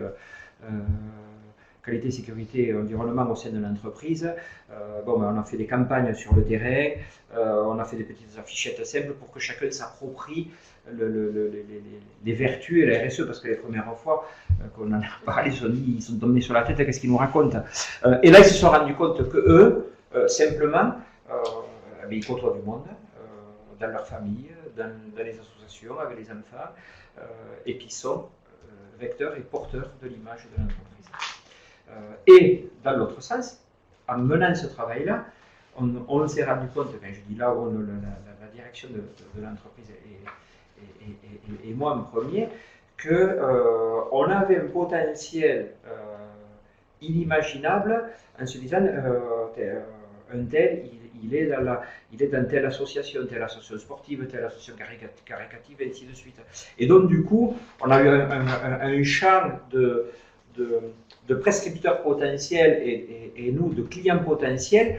qualité, sécurité et environnement au sein de l'entreprise. Bon, on a fait des campagnes sur le terrain, on a fait des petites affichettes simples pour que chacun s'approprie les vertus et la RSE, parce que les premières fois qu'on en a parlé, ils sont tombés sur la tête, qu'est-ce qu'ils nous racontent. Et là, ils se sont rendus compte que eux, simplement, ils côtoient du monde, dans leur famille, dans les associations, avec les enfants, et puis sont vecteurs et porteurs de l'image de l'entreprise. Et dans l'autre sens, en menant ce travail-là, on s'est rendu compte, quand je dis là, la direction de l'entreprise et moi en premier, qu'on avait un potentiel inimaginable en se disant un tel, il est dans telle association sportive, telle association caritative, et ainsi de suite. Et donc, du coup, on a eu un champ de prescripteurs potentiels et nous, de clients potentiels,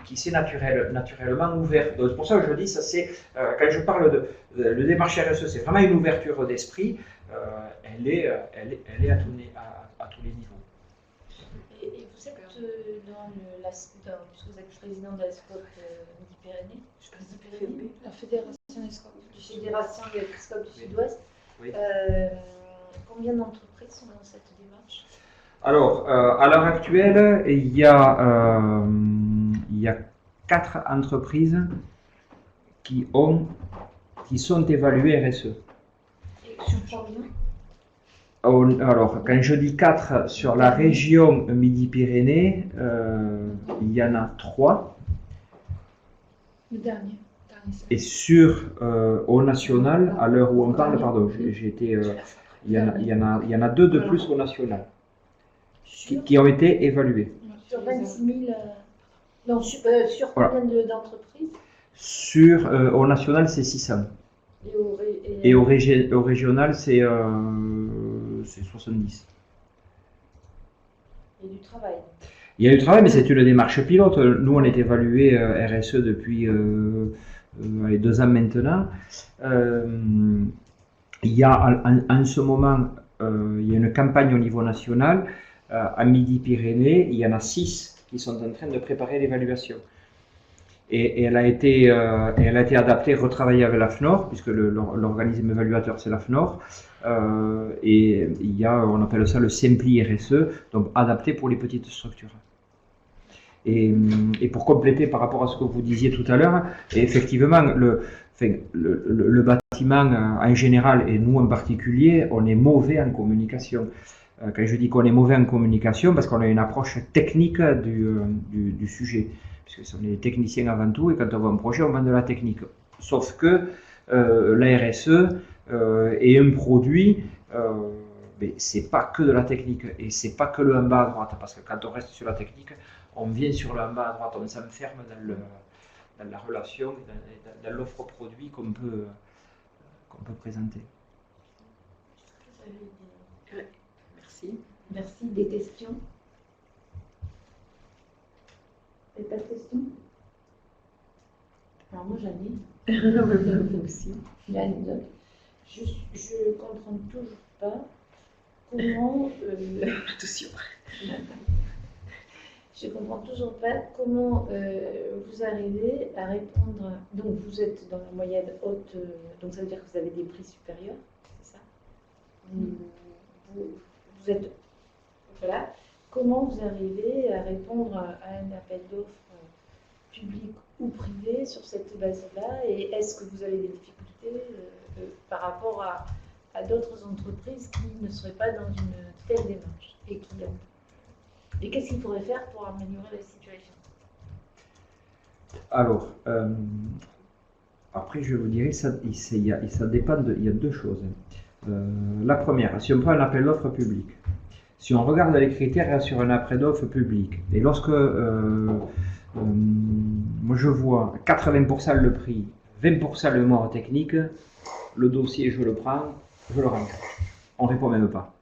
qui s'est naturellement ouvert. Donc, c'est pour ça que je dis, ça c'est, quand je parle de démarche RSE, c'est vraiment une ouverture d'esprit, elle est à tous les niveaux. Et vous êtes puisque vous êtes président de la SCOP Midi-Pyrénées, la Fédération des SCOP du Sud-Ouest. Oui. Combien d'entreprises sont dans cette démarche? Alors, à l'heure actuelle, il y a 4 entreprises qui sont évaluées RSE. Et sur combien? Alors, quand je dis 4 sur la région Midi-Pyrénées, il y en a 3. Le dernier. Et sur au national, à l'heure où on parle, pardon, il y en a 2 de plus au national qui ont été évalués. Sur 26 000. Non, sur combien d'entreprises? Au national, c'est 600. Et au régional, c'est 70. Il y a du travail. Il y a du travail, mais c'est une démarche pilote. Nous, on est évalué RSE depuis 2 ans maintenant. Il y a en ce moment, il y a une campagne au niveau national. À Midi-Pyrénées, il y en a 6 qui sont en train de préparer l'évaluation. Et elle a été adaptée, retravaillée avec la FNOR, puisque l'organisme évaluateur c'est la FNOR. Et il y a, on appelle ça le Simpli RSE, donc adapté pour les petites structures. Et pour compléter par rapport à ce que vous disiez tout à l'heure, effectivement, le bâtiment en général, et nous en particulier, on est mauvais en communication. Quand je dis qu'on est mauvais en communication, parce qu'on a une approche technique du sujet. Puisque ce sont des techniciens avant tout, et quand on voit un projet, on vend de la technique. Sauf que la RSE est un produit, mais c'est pas que de la technique, et c'est pas que le en bas à droite, parce que quand on reste sur la technique, on vient sur le en bas à droite, on s'enferme dans la relation, dans l'offre produit qu'on peut présenter. Merci. Merci. Des questions? Et pas de questions? Alors moi j'en ai. Vous aussi. Je comprends toujours pas comment. Attention. Je comprends toujours pas comment vous arrivez à répondre. Donc vous êtes dans la moyenne haute, donc ça veut dire que vous avez des prix supérieurs, c'est ça? Vous êtes. Voilà. Comment vous arrivez à répondre à un appel d'offres public ou privé sur cette base-là? Et est-ce que vous avez des difficultés par rapport à d'autres entreprises qui ne seraient pas dans une telle démarche? Et qu'est-ce qu'il faudrait faire pour améliorer la situation? Alors, après je vous dirais, ça dépend il y a 2 choses. La première, si on prend un appel d'offres public, si on regarde les critères sur un appel d'offres public, et lorsque moi je vois 80% le prix, 20% le mort technique, le dossier je le prends, je le range. On ne répond même pas.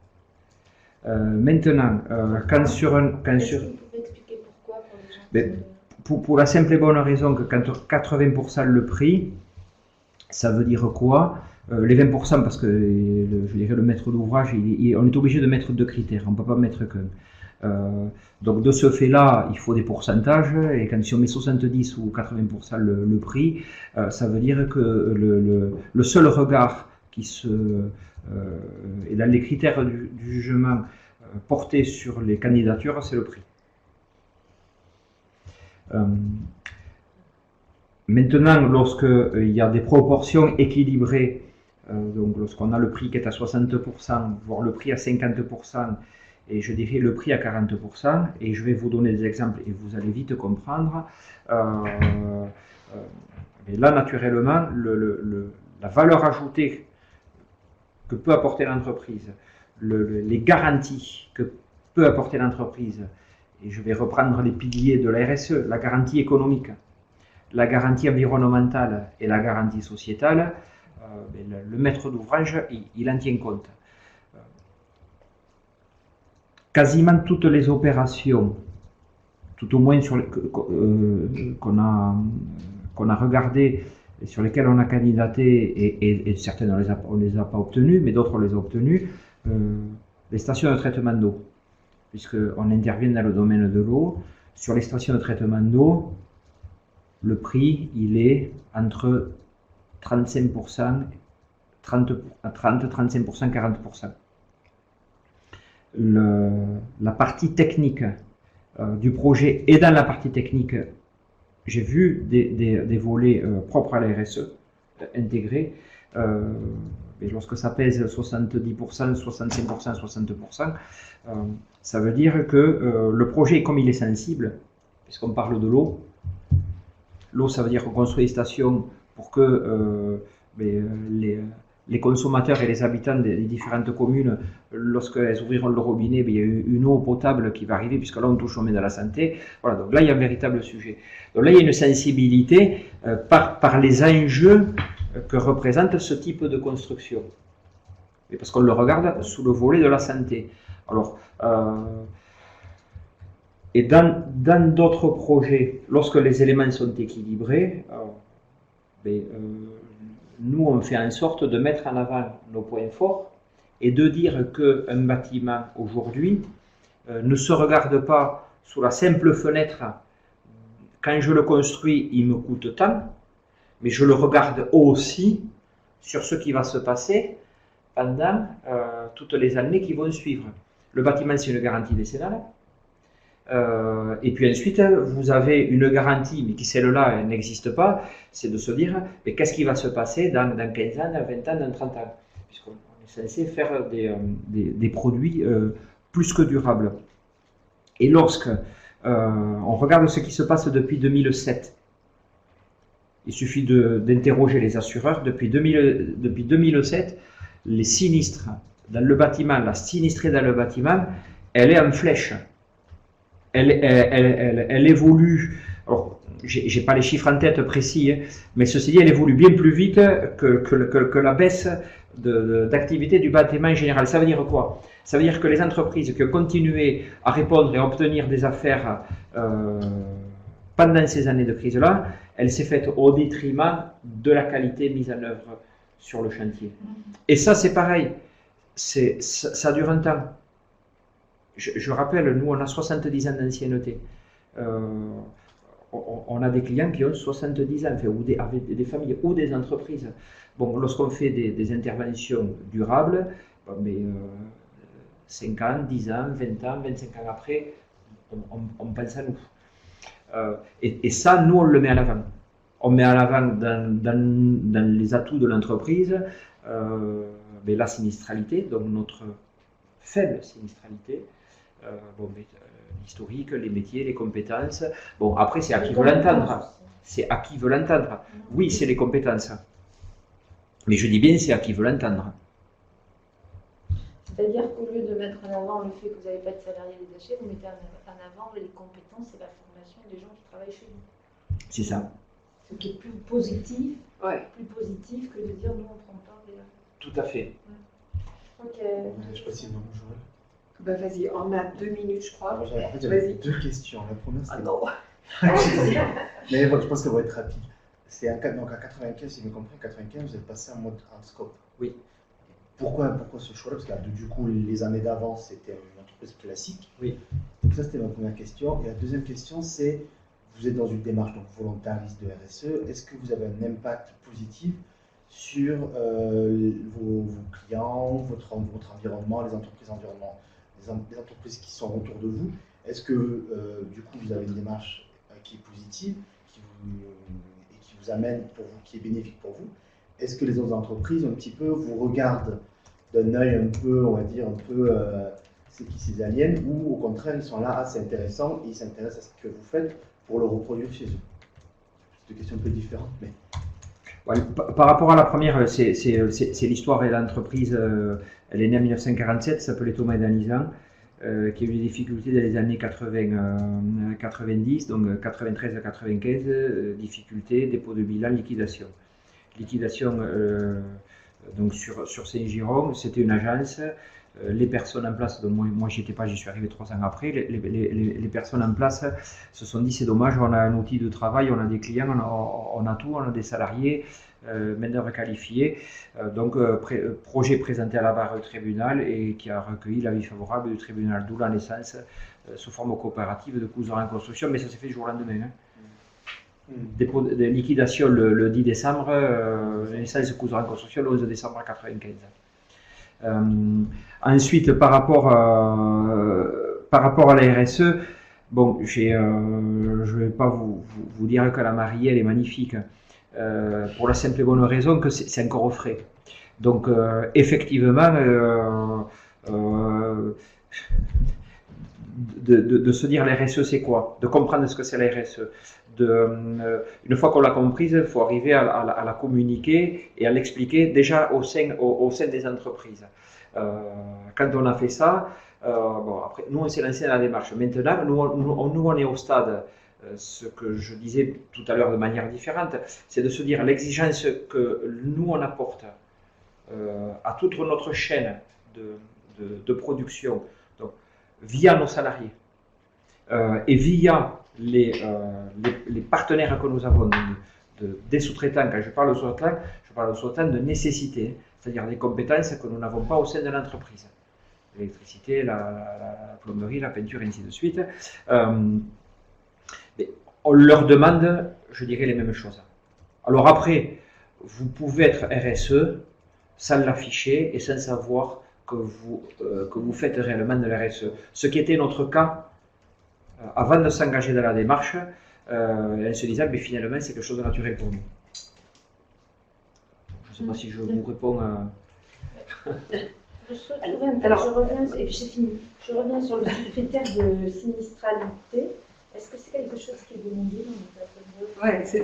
Maintenant, quand sur un... Est-ce que vous pouvez expliquer pourquoi pour les gens pour la simple et bonne raison que quand 80% le prix, ça veut dire quoi? Les 20%, parce que je dirais le maître d'ouvrage, on est obligé de mettre 2 critères, on ne peut pas mettre qu'un. Donc de ce fait-là, il faut des pourcentages, et quand si on met 70 ou 80% le prix, ça veut dire que le seul regard qui est dans les critères du jugement porté sur les candidatures, c'est le prix. Maintenant, lorsqu'il y a des proportions équilibrées, donc lorsqu'on a le prix qui est à 60%, voire le prix à 50%, et je dirais le prix à 40%, et je vais vous donner des exemples et vous allez vite comprendre. Mais là, naturellement, la valeur ajoutée que peut apporter l'entreprise, les garanties que peut apporter l'entreprise, et je vais reprendre les piliers de la RSE, la garantie économique, la garantie environnementale et la garantie sociétale, le maître d'ouvrage, il en tient compte. Quasiment toutes les opérations, tout au moins qu'on a regardées, et sur lesquelles on a candidaté, et certaines on ne les a pas obtenues, mais d'autres on les a obtenues, les stations de traitement d'eau, puisqu'on intervient dans le domaine de l'eau. Sur les stations de traitement d'eau, le prix, il est entre 35%, 35%, 40%. La partie technique du projet, et dans la partie technique, j'ai vu des volets propres à la RSE intégrés, et lorsque ça pèse 70%, 65%, 60%, ça veut dire que le projet, comme il est sensible, puisqu'on parle de l'eau, ça veut dire qu'on construit des stations pour que les consommateurs et les habitants des différentes communes, lorsqu'elles ouvriront le robinet, il y a une eau potable qui va arriver, puisque là on touche au domaine de la santé. Voilà, donc là il y a un véritable sujet. Donc là il y a une sensibilité par les enjeux que représente ce type de construction. Et parce qu'on le regarde sous le volet de la santé. Alors, et dans d'autres projets, lorsque les éléments sont équilibrés, nous, on fait en sorte de mettre en avant nos points forts et de dire qu'un bâtiment, aujourd'hui, ne se regarde pas sous la simple fenêtre. Quand je le construis, il me coûte tant, mais je le regarde aussi sur ce qui va se passer pendant toutes les années qui vont suivre. Le bâtiment, c'est une garantie décennale. Et puis ensuite, vous avez une garantie, mais qui celle-là elle n'existe pas, c'est de se dire, mais qu'est-ce qui va se passer dans 15 ans, dans 20 ans, dans 30 ans, puisqu'on est censé faire des produits plus que durables. Et lorsque on regarde ce qui se passe depuis 2007, il suffit d'interroger les assureurs, depuis 2007, les sinistres dans le bâtiment, la sinistrée dans le bâtiment, elle est en flèche. Elle évolue, alors j'ai pas les chiffres en tête précis, mais ceci dit, elle évolue bien plus vite que la baisse d'activité du bâtiment en général. Ça veut dire quoi? Ça veut dire que les entreprises qui ont continué à répondre et à obtenir des affaires pendant ces années de crise-là, elle s'est faite au détriment de la qualité mise en œuvre sur le chantier. Et ça, c'est pareil, ça dure un temps. Je rappelle, nous, on a 70 ans d'ancienneté. On a des clients qui ont 70 ans, ou avec des familles ou des entreprises. Bon, lorsqu'on fait des interventions durables, 5 ans, 10 ans, 20 ans, 25 ans après, on pense à nous. Et ça, nous, on le met en avant. On met en avant dans les atouts de l'entreprise la sinistralité, donc notre faible sinistralité. L'historique, les métiers, les compétences. Bon, après, c'est à qui veut l'entendre. C'est à qui veut l'entendre. Oui, c'est les compétences. Mais je dis bien, c'est à qui veut l'entendre. C'est-à-dire qu'au lieu de mettre en avant le fait que vous n'avez pas de salariés détachés, vous mettez en avant les compétences et la formation des gens qui travaillent chez vous. C'est ça. Ce qui est plus positif, plus positif que de dire nous on ne prend pas. Tout à fait. Ok. Je ne sais pas si vous jouez. Bah vas-y, on a 2 minutes, je crois. En fait, j'avais 2 questions. La première, c'est. Ah non. Mais bon, je pense qu'elle va être rapide. C'est donc à 95, si j'ai bien compris, en 95, vous êtes passé en mode hard scope. Oui. Pourquoi ce choix-là? Parce que là, du coup, les années d'avant, c'était une entreprise classique. Oui. Donc ça, c'était ma première question. Et la deuxième question, c'est, vous êtes dans une démarche donc, volontariste de RSE. Est-ce que vous avez un impact positif sur vos clients, votre environnement, les entreprises les entreprises qui sont autour de vous? Est-ce que, du coup, vous avez une démarche qui est positive qui vous amène pour vous, qui est bénéfique pour vous? Est-ce que les autres entreprises, un petit peu, vous regardent d'un œil un peu, on va dire, un peu, c'est qui ces aliens, ou au contraire, ils sont là, ah, c'est intéressant, et ils s'intéressent à ce que vous faites pour le reproduire chez eux? C'est une question un peu différente, mais... Ouais, par rapport à la première, c'est l'histoire et l'entreprise, elle est née en 1947, s'appelait Thomas et Danizan, qui a eu des difficultés dans les années 90, donc 93 à 95, difficultés, dépôt de bilan, liquidation. Liquidation donc sur Saint-Giron, c'était une agence. Les personnes en place, donc moi j'y étais pas, j'y suis arrivé 3 ans après. Les personnes en place se sont dit c'est dommage, on a un outil de travail, on a des clients, on a tout, on a des salariés, main-d'œuvre qualifiée. Donc projet présenté à la barre du tribunal et qui a recueilli l'avis favorable du tribunal, d'où la naissance sous forme coopérative de Cousin en construction, mais ça s'est fait du jour au lendemain. Hein. Dépôt de liquidation le 10 décembre, naissance de Cousin en construction le 11 décembre 1995. Ensuite, par rapport à la RSE, bon, je ne vais pas vous dire que la mariée elle est magnifique, pour la simple et bonne raison que c'est encore au frais. Donc, effectivement, de se dire la RSE c'est quoi, de comprendre ce que c'est la RSE. Une fois qu'on l'a comprise, il faut arriver à la communiquer et à l'expliquer déjà au sein des entreprises. Quand on a fait ça, bon, après, nous on s'est lancé dans la démarche. Maintenant, nous on est au stade, ce que je disais tout à l'heure de manière différente, c'est de se dire l'exigence que nous on apporte à toute notre chaîne de production, donc, via nos salariés et via les partenaires que nous avons, des sous-traitants. Quand je parle de sous-traitants, je parle de sous-traitants de nécessité, c'est-à-dire des compétences que nous n'avons pas au sein de l'entreprise. L'électricité, la plomberie, la peinture, et ainsi de suite. Mais on leur demande, je dirais, les mêmes choses. Alors après, vous pouvez être RSE sans l'afficher et sans savoir que vous faites réellement de la RSE. Ce qui était notre cas avant de s'engager dans la démarche, en se disant, mais finalement, c'est quelque chose de naturel pour nous. Je ne sais pas si je vous réponds à... Je reviens, et puis j'ai fini. Je reviens sur le critère de sinistralité. Est-ce que c'est quelque chose qui est demandé dans les appels d'offres? Ouais, c'est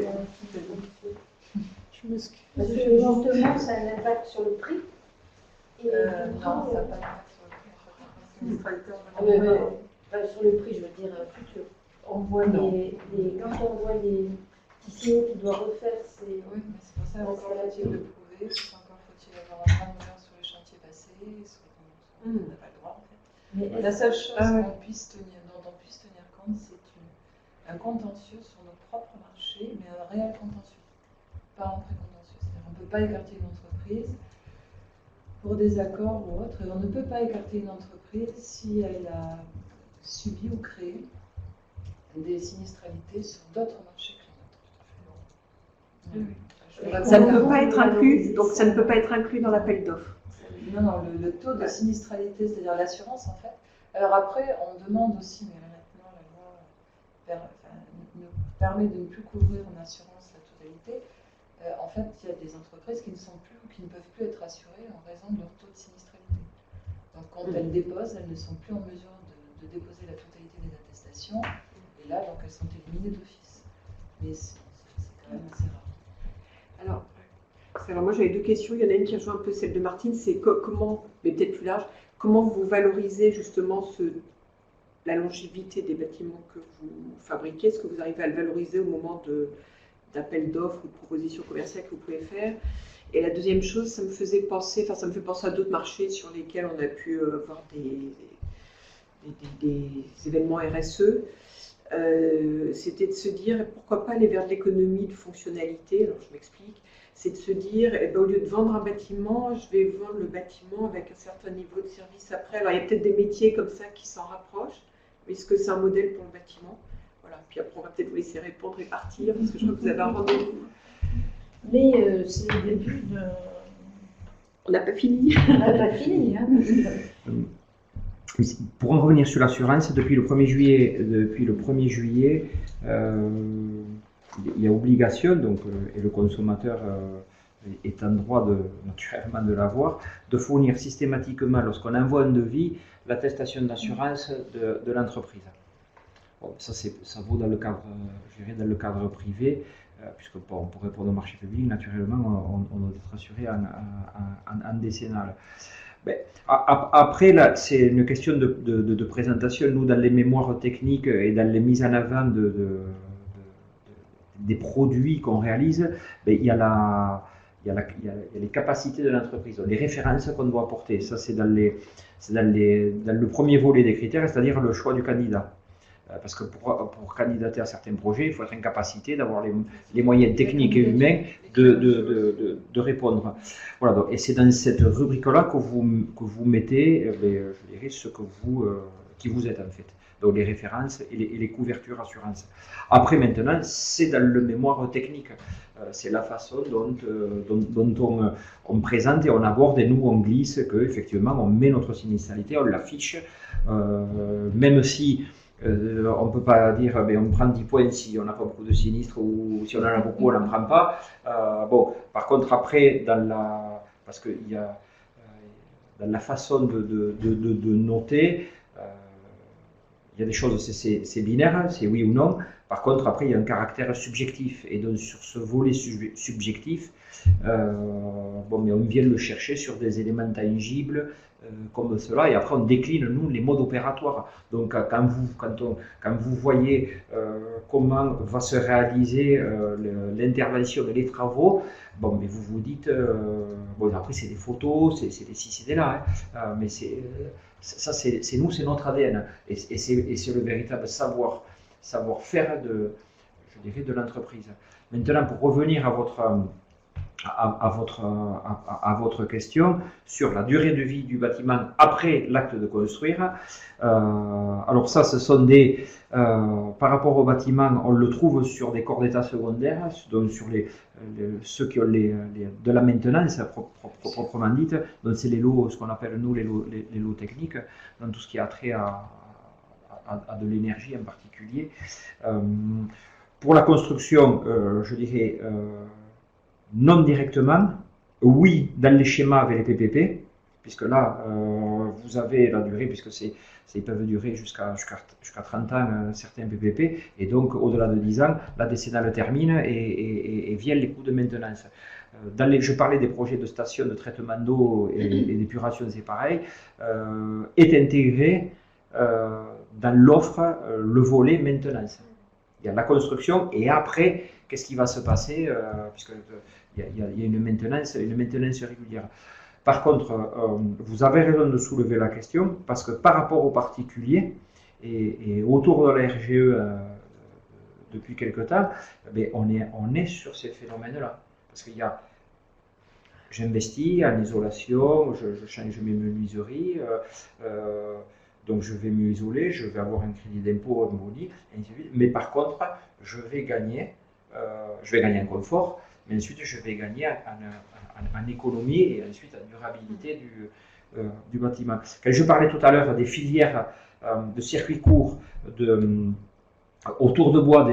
Je m'excuse. Parce que justement, ça a un impact sur le prix. Et Non, ça n'a pas d'impact sur le prix. Sur le prix, je veux dire futur. On voit quand on voit les tissiers qui doivent refaire ses... Oui, mais c'est pour ça encore faut-il le prouver, encore faut-il avoir un plan de valeur sur les chantiers passés, on n'a pas le droit en fait. Mais la seule chose dont on puisse tenir compte, c'est un contentieux sur nos propres marchés, mais un réel contentieux, pas un précontentieux. C'est-à-dire qu'on ne peut pas écarter une entreprise pour des accords ou autre, et on ne peut pas écarter une entreprise si elle a subi ou créé des sinistralités sur d'autres marchés que les nôtres. Ça ne peut pas être inclus, donc ça ne peut pas être inclus dans l'appel d'offres. Non, le taux de sinistralité, c'est-à-dire l'assurance en fait. Alors après, on demande aussi, mais là maintenant la loi nous permet de ne plus couvrir en assurance la totalité. En fait, il y a des entreprises qui ne sont plus ou qui ne peuvent plus être assurées en raison de leur taux de sinistralité. Donc quand elles déposent, elles ne sont plus en mesure de déposer la totalité des attestations. Et là, donc elles sont éliminées d'office. Mais c'est quand même assez rare. Alors moi j'avais 2 questions. Il y en a une qui rejoint un peu celle de Martine, c'est comment, mais peut-être plus large, comment vous valorisez justement la longévité des bâtiments que vous fabriquez? Est-ce que vous arrivez à le valoriser au moment d'appel d'offres ou de propositions commerciales que vous pouvez faire? Et la deuxième chose, ça me fait penser à d'autres marchés sur lesquels on a pu avoir des événements RSE. c'était de se dire pourquoi pas aller vers de l'économie de fonctionnalité. Alors je m'explique, c'est de se dire eh ben, au lieu de vendre un bâtiment, je vais vendre le bâtiment avec un certain niveau de service après. Alors il y a peut-être des métiers comme ça qui s'en rapprochent, mais est-ce que c'est un modèle pour le bâtiment? Voilà. Puis après on va peut-être vous laisser répondre et partir parce que je crois que vous avez un rendez-vous. Mais c'est le début de. On n'a pas fini. On n'a pas fini. Hein. Pour en revenir sur l'assurance, depuis le 1er juillet, il y a obligation, donc, et le consommateur est en droit naturellement de l'avoir, de fournir systématiquement, lorsqu'on envoie un devis, l'attestation d'assurance de l'entreprise. Bon, ça vaut dans le cadre, je dirais, dans le cadre privé, puisque pour répondre au marché public, naturellement, on doit être assuré en décennale. Ben, après, là, c'est une question de présentation. Nous, dans les mémoires techniques et dans les mises en avant des produits qu'on réalise, ben, il y a les capacités de l'entreprise, les références qu'on doit apporter. Ça, c'est dans le premier volet des critères, c'est-à-dire le choix du candidat. Parce que pour candidater à certains projets, il faut être en capacité d'avoir les moyens techniques et humains de répondre. Voilà, donc, et c'est dans cette rubrique-là que vous mettez je dirais, ce que qui vous êtes en fait. Donc les références et les couvertures assurances. Après maintenant, c'est dans le mémoire technique. C'est la façon dont on présente et on aborde et nous on glisse qu'effectivement on met notre sinistralité, on l'affiche, même si on ne peut pas dire on prend 10 points si on n'a pas beaucoup de sinistres ou si on en a beaucoup on n'en prend pas. Bon, par contre après parce qu'il y a dans la façon de noter, il y a des choses, c'est binaire, c'est oui ou non. Par contre, après, il y a un caractère subjectif. Et donc, sur ce volet subjectif, mais on vient le chercher sur des éléments tangibles comme cela. Et après, on décline, nous, les modes opératoires. Donc, quand vous voyez comment va se réaliser l'intervention et les travaux, bon, mais vous vous dites, bon, après, c'est des photos, c'est des ci, c'est des là. Mais ça, c'est nous, c'est notre ADN. Et c'est le véritable savoir-faire je dirais, de l'entreprise. Maintenant, pour revenir à votre question sur la durée de vie du bâtiment après l'acte de construire, alors ça, ce sont par rapport au bâtiment, on le trouve sur des corps d'état secondaires, donc sur ceux qui ont de la maintenance proprement dite, donc c'est les lots, ce qu'on appelle nous les lots techniques, dans tout ce qui a trait à de l'énergie en particulier. Pour la construction, je dirais non directement, oui dans les schémas avec les PPP, puisque là, vous avez la durée, puisque ils peuvent durer jusqu'à 30 ans, certains PPP, et donc au-delà de 10 ans, la décennale termine et viennent les coûts de maintenance. Je parlais des projets de stations de traitement d'eau et d'épuration, c'est pareil, est intégré dans l'offre le volet maintenance. Il y a la construction et après, qu'est-ce qui va se passer puisqu'il y a une maintenance régulière. Par contre, vous avez raison de soulever la question parce que par rapport aux particuliers et autour de la RGE depuis quelque temps, on est sur ces phénomènes-là. Parce qu'il y a j'investis en isolation, je change mes menuiseries, donc je vais mieux isoler, je vais avoir un crédit d'impôt, un boni, et ainsi de suite. Mais par contre, je vais gagner en confort, mais ensuite je vais gagner en économie et ensuite en durabilité du bâtiment. Quand je parlais tout à l'heure des filières de circuits courts, autour de bois,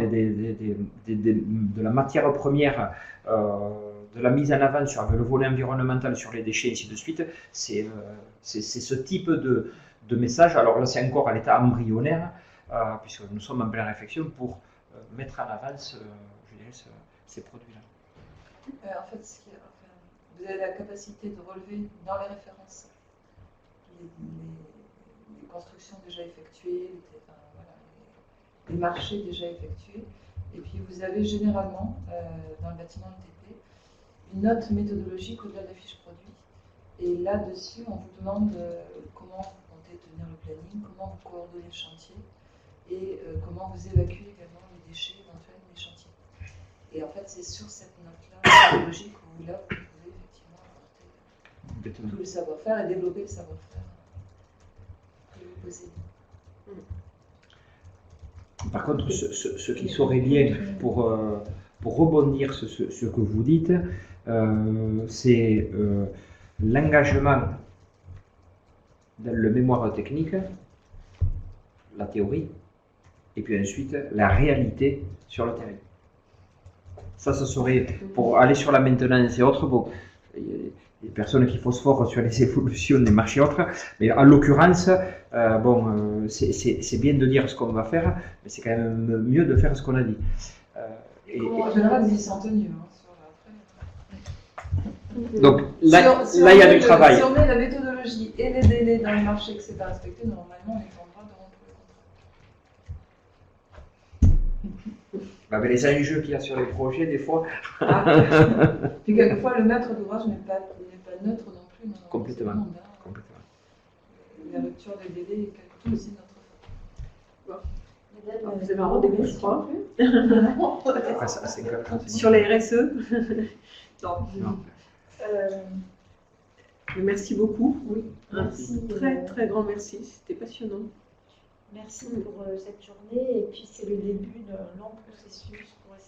de la matière première, de la mise en avant sur le volet environnemental, sur les déchets, ainsi de suite, c'est ce type de message. Alors là, c'est encore à l'état embryonnaire, puisque nous sommes en pleine réflexion pour mettre en avant ces produits-là. En fait, vous avez la capacité de relever dans les références les constructions déjà effectuées, les marchés déjà effectués. Et puis vous avez généralement, dans le bâtiment ETP, une note méthodologique au-delà de la fiche produit. Et là-dessus, on vous demande comment vous comptez tenir le planning, comment vous coordonnez le chantier, et comment vous évacuez également les déchets éventuels des chantiers. Et en fait, c'est sur cette note-là pédagogique où là, vous pouvez effectivement apporter tout le savoir-faire et développer le savoir-faire que vous possédez. Par contre, ce qui serait bien pour rebondir sur ce que vous dites, c'est l'engagement dans le mémoire technique, la théorie, et puis ensuite la réalité sur le terrain. Ça, ce serait, pour aller sur la maintenance et autres, bon, il y a des personnes qui phosphorent sur les évolutions des marchés et autres, mais en l'occurrence, c'est bien de dire ce qu'on va faire, mais c'est quand même mieux de faire ce qu'on a dit. En général, ils sont tenus. Donc là, il y a du travail. Si on met la méthodologie et les délais dans le marché que c'est pas respecté, normalement, on est en droit de rompre le contrat. Avec les enjeux qu'il y a sur les projets, des fois. Puis quelquefois, le maître d'ouvrage n'est pas neutre non plus. Dans Complètement. Complètement. La rupture des délais est quelque chose aussi de notre faute. Alors, vous avez un rendez-vous, je crois. Sur les RSE. Non. Merci beaucoup. Oui, merci. Très, très grand merci. C'était passionnant. Merci pour cette journée. Et puis, c'est le début d'un long processus pour essayer